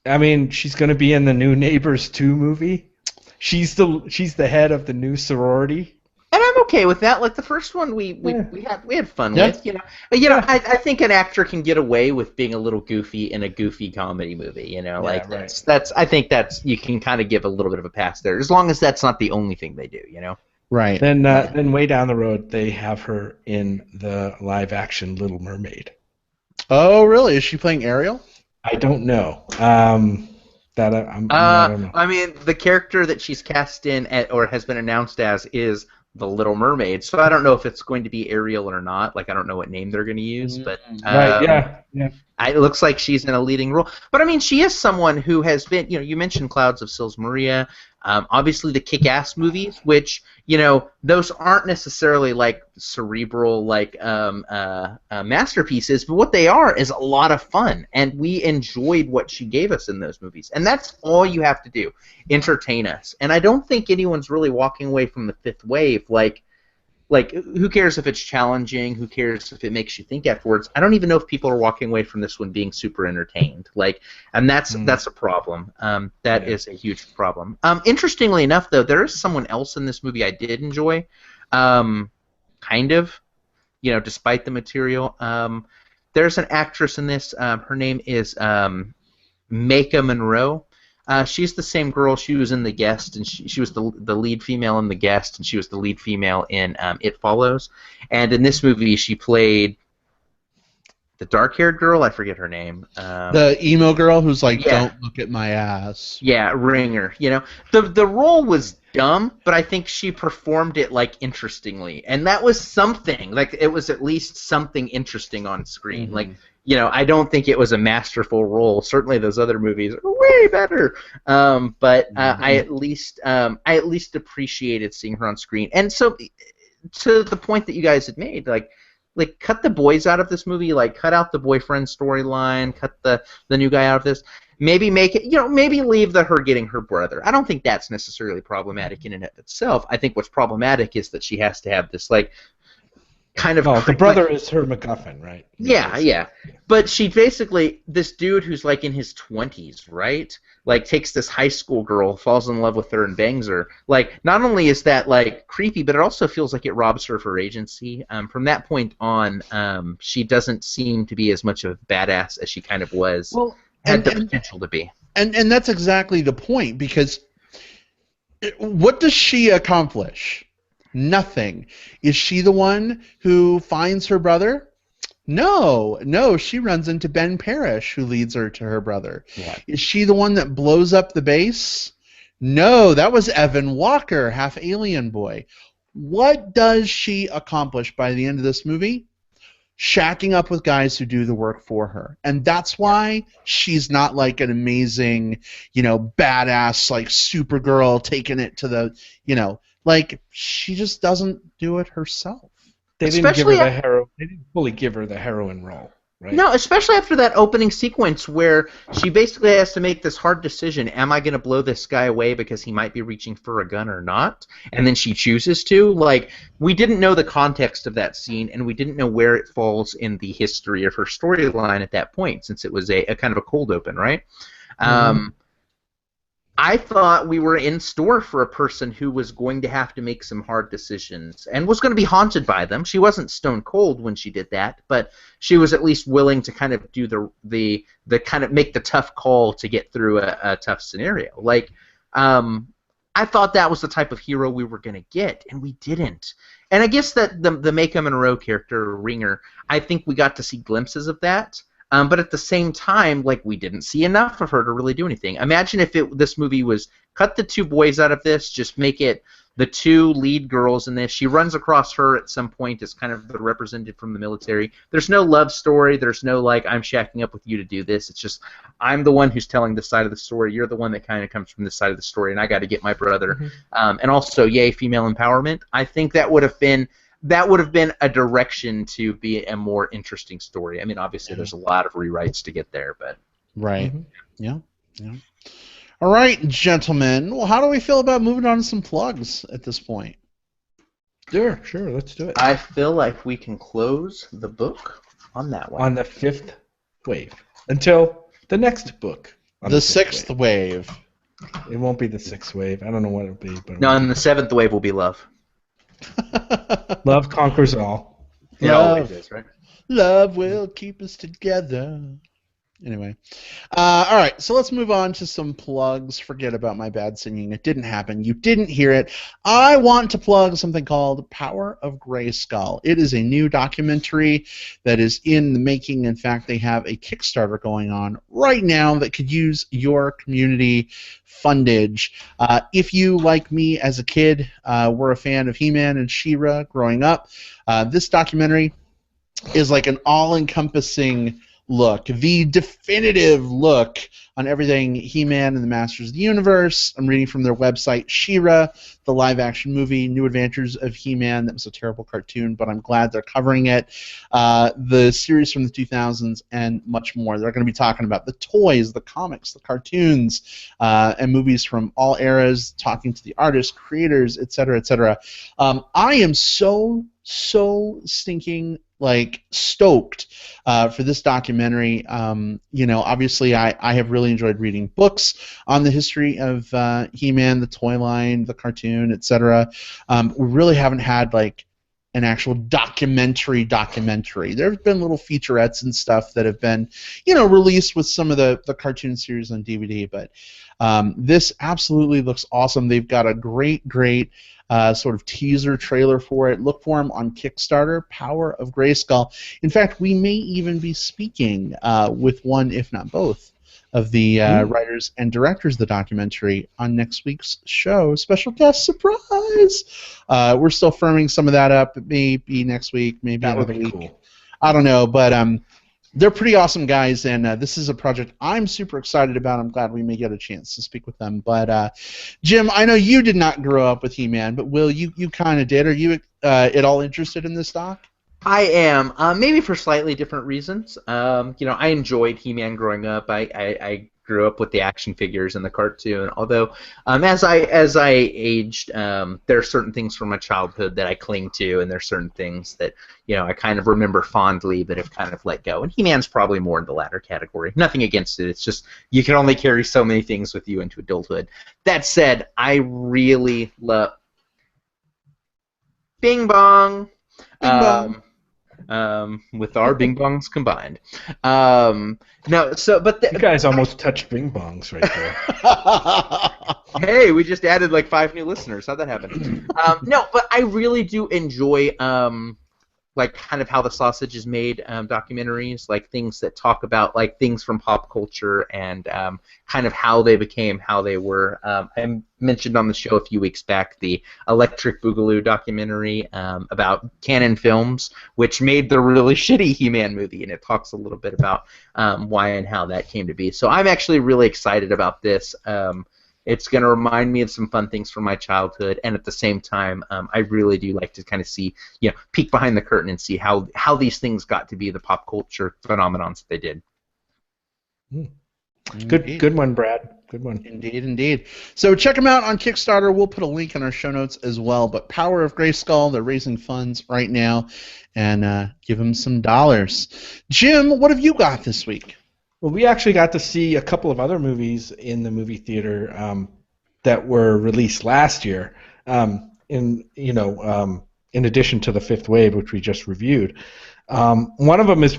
I mean, she's going to be in the new Neighbors 2 movie. She's the head of the new sorority. And I'm okay with that. Like the first one, we had fun with, I think an actor can get away with being a little goofy in a goofy comedy movie, that's I think that's you can kind of give a little bit of a pass there, as long as that's not the only thing they do, Right. Then way down the road, they have her in the live action Little Mermaid. Oh, really? Is she playing Ariel? I don't know. I don't know. I mean, the character that she's cast in or has been announced as is the Little Mermaid, so I don't know if it's going to be Ariel or not. Like, I don't know what name they're going to use, but it looks like she's in a leading role. But I mean, she is someone who has been, you mentioned Clouds of Sils Maria, obviously the Kick-Ass movies, which those aren't necessarily like cerebral like masterpieces, but what they are is a lot of fun, and we enjoyed what she gave us in those movies, and that's all you have to do, entertain us. And I don't think anyone's really walking away from The Fifth Wave like, who cares if it's challenging? Who cares if it makes you think afterwards? I don't even know if people are walking away from this one being super entertained. And that's a problem. That is a huge problem. Interestingly enough, though, there is someone else in this movie I did enjoy, kind of, despite the material. There's an actress in this. Her name is Maika Monroe. She's the same girl. She was in The Guest, and she was the lead female in The Guest, and she was the lead female in It Follows. And in this movie, she played the dark-haired girl. I forget her name. The emo girl who's like, "Don't look at my ass." Yeah, Ringer. The role was dumb, but I think she performed it interestingly, and that was something. Like, it was at least something interesting on screen. Mm-hmm. I don't think it was a masterful role. Certainly, those other movies are way better. But I at least appreciated seeing her on screen. And so, to the point that you guys had made, like cut the boys out of this movie. Like, cut out the boyfriend storyline. Cut the new guy out of this. Maybe make it. Maybe leave her getting her brother. I don't think that's necessarily problematic in and of itself. I think what's problematic is that she has to have this kind of the brother is her MacGuffin, right? Yeah. But she basically, this dude who's in his 20s, right? Takes this high school girl, falls in love with her, and bangs her. Not only is that creepy, but it also feels like it robs her of her agency. From that point on, she doesn't seem to be as much of a badass as she kind of was. Well, had the potential to be. And that's exactly the point, because what does she accomplish? Nothing. Is she the one who finds her brother? No, she runs into Ben Parrish, who leads her to her brother. Yeah. Is she the one that blows up the base? No, that was Evan Walker, half alien boy. What does she accomplish by the end of this movie? Shacking up with guys who do the work for her. And that's why she's not like an amazing, badass, like Supergirl taking it to the, like she just doesn't do it herself. They didn't give her the hero. They didn't fully give her the heroine role, right? No, especially after that opening sequence where she basically has to make this hard decision: am I going to blow this guy away because he might be reaching for a gun or not? And then she chooses to. Like, we didn't know the context of that scene, and we didn't know where it falls in the history of her storyline at that point, since it was a kind of a cold open, right? I thought we were in store for a person who was going to have to make some hard decisions and was going to be haunted by them. She wasn't stone cold when she did that, but she was at least willing to kind of do the kind of make the tough call to get through a tough scenario. Like, I thought that was the type of hero we were going to get, and we didn't. And I guess that the Maika Monroe character, Ringer, I think we got to see glimpses of that. But at the same time, like, we didn't see enough of her to really do anything. Imagine if this movie was cut the two boys out of this, just make it the two lead girls in this. She runs across her at some point as kind of the representative from the military. There's no love story. There's no, like, I'm shacking up with you to do this. It's just, I'm the one who's telling this side of the story. You're the one that kind of comes from this side of the story, and I got to get my brother. And also, yay, female empowerment. I think that would have been a direction to be a more interesting story. I mean, obviously, there's a lot of rewrites to get there, but right, yeah. All right, gentlemen. Well, how do we feel about moving on to some plugs at this point? Sure, let's do it. I feel like we can close the book on that one. On the fifth wave until the next book. The sixth wave. It won't be the sixth wave. I don't know what it'll be, but no, and the seventh wave will be love. Love conquers all. It always is, right? Love will keep us together. Anyway. All right, so let's move on to some plugs. Forget about my bad singing. It didn't happen. You didn't hear it. I want to plug something called Power of Grayskull. It is a new documentary that is in the making. In fact, they have a Kickstarter going on right now that could use your community fundage. If you, like me as a kid, were a fan of He-Man and She-Ra growing up, this documentary is like an all-encompassing look, the definitive look on everything He-Man and the Masters of the Universe. I'm reading from their website, She-Ra, the live-action movie, New Adventures of He-Man. That was a terrible cartoon, but I'm glad they're covering it. The series from the 2000s and much more. They're going to be talking about the toys, the comics, the cartoons, and movies from all eras, talking to the artists, creators, etc., etc. I am so stinking stoked for this documentary. Obviously I have really enjoyed reading books on the history of He-Man, the toy line, the cartoon, etc. We really haven't had an actual documentary. There have been little featurettes and stuff that have been, released with some of the cartoon series on DVD, but this absolutely looks awesome. They've got a great sort of teaser trailer for it. Look for them on Kickstarter, Power of Grayskull. In fact, we may even be speaking with one, if not both, of the writers and directors of the documentary on next week's show. Special guest surprise! We're still firming some of that up. It may be next week, maybe another week. Cool. I don't know, but they're pretty awesome guys, and this is a project I'm super excited about. I'm glad we may get a chance to speak with them. But Jim, I know you did not grow up with He-Man, but Will, you kind of did. Are you at all interested in this doc? I am, maybe for slightly different reasons. I enjoyed He-Man growing up. I grew up with the action figures and the cartoon. Although, as I aged, there are certain things from my childhood that I cling to, and there are certain things that I kind of remember fondly, but have kind of let go. And He-Man's probably more in the latter category. Nothing against it. It's just you can only carry so many things with you into adulthood. That said, I really love Bing Bong. Bing Bong. With our bing bongs combined. You guys almost touched bing bongs right there. Hey, we just added 5 new listeners. How'd that happen? No, but I really do enjoy like kind of how the sausage is made documentaries, like things that talk about like things from pop culture and kind of how they became how they were. I mentioned on the show a few weeks back the Electric Boogaloo documentary about Canon Films, which made the really shitty He-Man movie, and it talks a little bit about why and how that came to be. So I'm actually really excited about this. It's going to remind me of some fun things from my childhood, and at the same time, I really do like to kind of see, peek behind the curtain and see how these things got to be the pop culture phenomenons that they did. Good one, Brad. Good one. Indeed, indeed. So check them out on Kickstarter. We'll put a link in our show notes as well. But Power of Grayskull, they're raising funds right now, and give them some dollars. Jim, what have you got this week? Well, we actually got to see a couple of other movies in the movie theater that were released last year. In addition to The Fifth Wave, which we just reviewed, one of them is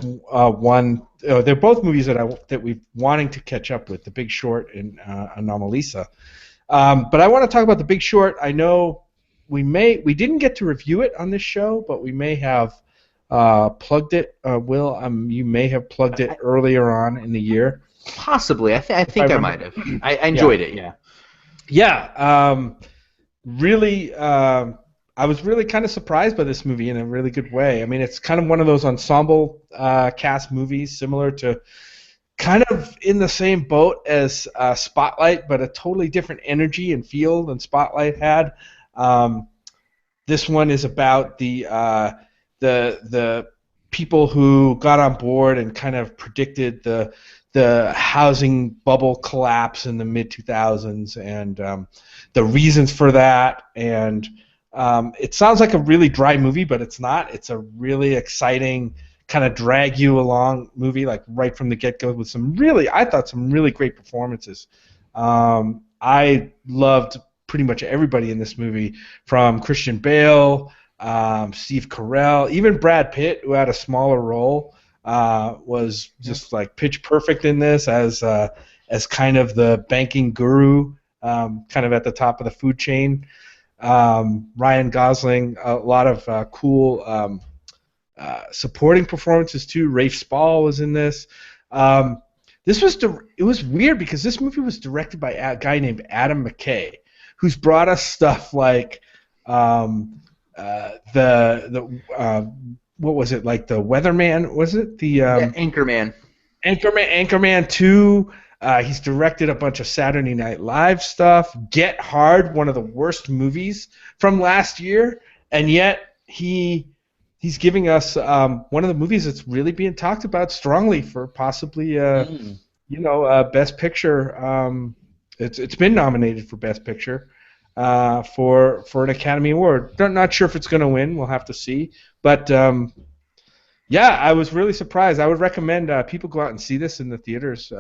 they're both movies that we've wanting to catch up with, The Big Short and Anomalisa. But I want to talk about The Big Short. I know we didn't get to review it on this show, but we may have. Plugged it, Will. You may have plugged it earlier on in the year. Possibly. I think I might have. I enjoyed it. Yeah. Yeah. Really. I was really kind of surprised by this movie in a really good way. I mean, it's kind of one of those ensemble cast movies, similar to, kind of in the same boat as Spotlight, but a totally different energy and feel than Spotlight had. This one is about the people who got on board and kind of predicted the housing bubble collapse in the mid-2000s and the reasons for that. And it sounds like a really dry movie, but it's not. It's a really exciting kind of drag you along movie, like right from the get-go, with I thought some really great performances. I loved pretty much everybody in this movie, from Christian Bale, Steve Carell, even Brad Pitt, who had a smaller role, was just like pitch perfect in this as kind of the banking guru, kind of at the top of the food chain. Ryan Gosling, a lot of cool supporting performances too. Rafe Spall was in this. It was weird because this movie was directed by a guy named Adam McKay, who's brought us stuff like what was it, like the Weatherman? Was it the Anchorman? Anchorman 2. He's directed a bunch of Saturday Night Live stuff. Get Hard, one of the worst movies from last year, and yet he's giving us one of the movies that's really being talked about strongly for possibly Best Picture. It's been nominated for Best Picture. For an Academy Award. Not sure if it's going to win. We'll have to see. But I was really surprised. I would recommend people go out and see this in the theaters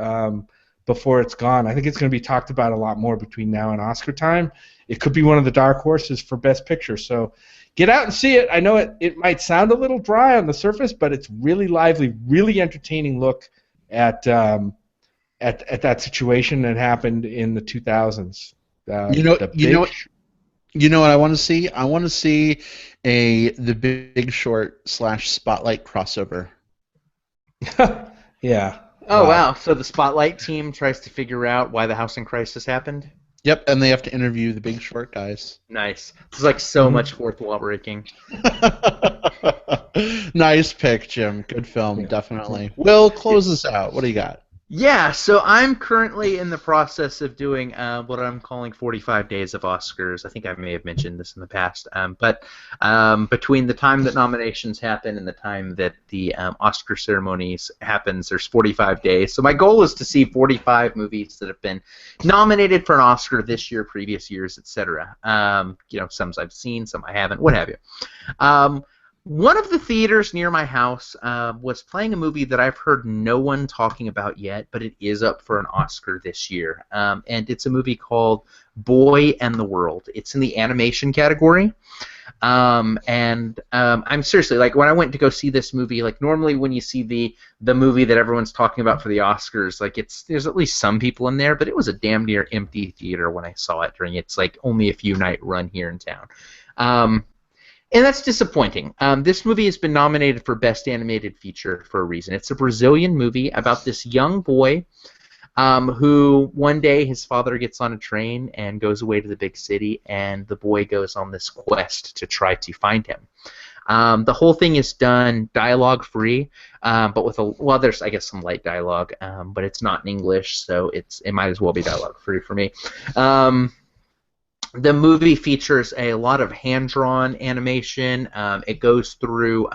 before it's gone. I think it's going to be talked about a lot more between now and Oscar time. It could be one of the dark horses for Best Picture. So get out and see it. I know it might sound a little dry on the surface, but it's really lively, really entertaining look at that situation that happened in the 2000s. You know what I want to see? I want to see the Big Short / Spotlight crossover. Yeah. Oh wow! So the Spotlight team tries to figure out why the housing crisis happened. Yep, and they have to interview the Big Short guys. Nice. This is like so much fourth wall breaking. Nice pick, Jim. Good film, definitely. Will, close us out. What do you got? Yeah, so I'm currently in the process of doing what I'm calling 45 Days of Oscars. I think I may have mentioned this in the past. But between the time that nominations happen and the time that the Oscar ceremonies happens, there's 45 days. So my goal is to see 45 movies that have been nominated for an Oscar this year, previous years, etc. Some I've seen, some I haven't, what have you. One of the theaters near my house was playing a movie that I've heard no one talking about yet, but it is up for an Oscar this year. And it's a movie called Boy and the World. It's in the animation category. I'm seriously, like, when I went to go see this movie, like, normally when you see the movie that everyone's talking about for the Oscars, like, there's at least some people in there, but it was a damn near empty theater when I saw it during its, like, only a few night run here in town. And that's disappointing. This movie has been nominated for Best Animated Feature for a reason. It's a Brazilian movie about this young boy who one day his father gets on a train and goes away to the big city, and the boy goes on this quest to try to find him. The whole thing is done dialogue-free, but with there's I guess some light dialogue, but it's not in English, so it might as well be dialogue-free for me. The movie features a lot of hand-drawn animation. It goes through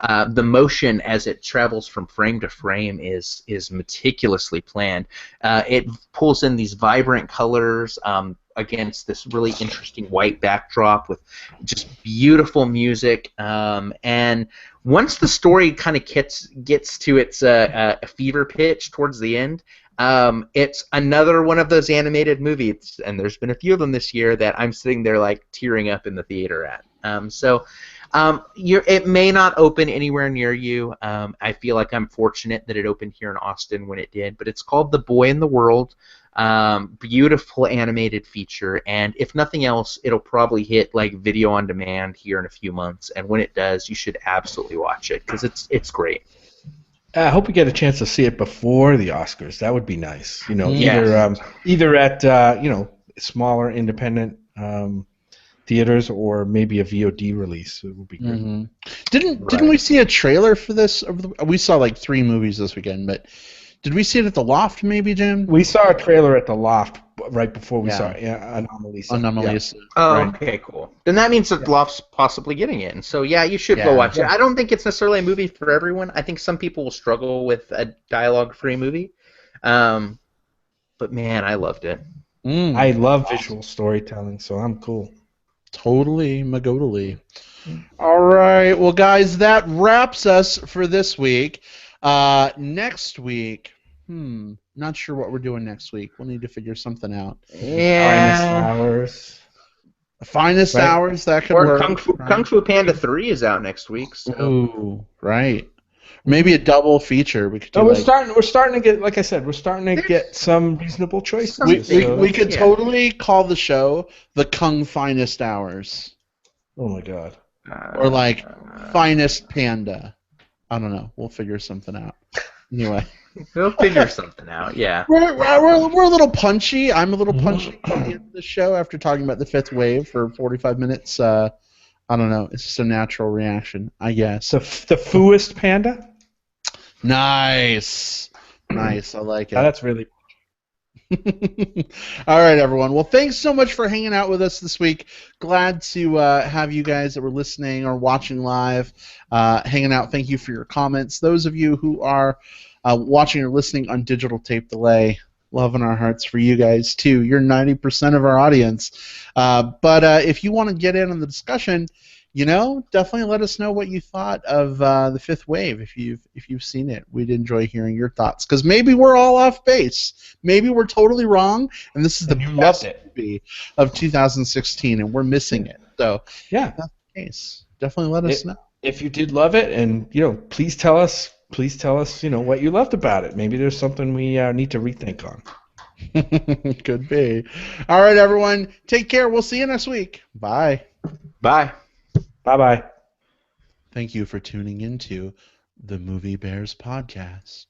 the motion as it travels from frame to frame is meticulously planned. It pulls in these vibrant colors against this really interesting white backdrop with just beautiful music. And once the story kind of gets to its fever pitch towards the end, it's another one of those animated movies, and there's been a few of them this year that I'm sitting there like tearing up in the theater at. It may not open anywhere near you. I feel like I'm fortunate that it opened here in Austin when it did, but it's called The Boy in the World. Beautiful animated feature, and if nothing else, it'll probably hit like video on demand here in a few months, and when it does, you should absolutely watch it because it's great. I hope we get a chance to see it before the Oscars. That would be nice. Yes. Either at smaller independent theaters or maybe a VOD release. It would be great. Mm-hmm. Didn't we see a trailer for this? We saw like 3 movies this weekend, but did we see it at the Loft? Maybe, Jim? We saw a trailer at the Loft right before we saw Anomalisa. Anomalisa. Oh, right. okay, cool. Then that means that Loft's possibly getting it, and so you should go watch it. I don't think it's necessarily a movie for everyone. I think some people will struggle with a dialogue-free movie, but man, I loved it. I love visual storytelling, so I'm cool. Totally, Magodally. All right, well, guys, that wraps us for this week. Next week, not sure what we're doing next week. We'll need to figure something out. Yeah. Finest hours, that could work. Kung Fu Panda 3 is out next week. So. Ooh, right. Maybe a double feature. We could do. We're starting to get, like I said, we're starting to get some reasonable choices. We could totally call the show the Kung Finest Hours. Oh my God. Or like Finest Panda. I don't know. We'll figure something out. Anyway. We'll figure something out, yeah. We're a little punchy. I'm a little punchy at the end of the show after talking about the fifth wave for 45 minutes. I don't know. It's just a natural reaction, I guess. The fooest panda? Nice. Nice. I like it. Oh, that's really... All right, everyone. Well, thanks so much for hanging out with us this week. Glad to have you guys that were listening or watching live hanging out. Thank you for your comments. Those of you who are watching or listening on digital tape delay, love in our hearts for you guys, too. You're 90% of our audience. But if you want to get in on the discussion, definitely let us know what you thought of the fifth wave if you've seen it. We'd enjoy hearing your thoughts because maybe we're all off base. Maybe we're totally wrong, and this is the best movie of 2016, and we're missing it. So yeah, if that's the case. Definitely let us know if you did love it, and please tell us. Please tell us, what you loved about it. Maybe there's something we need to rethink on. Could be. All right, everyone. Take care. We'll see you next week. Bye. Bye. Bye-bye. Thank you for tuning into the Movie Bears podcast.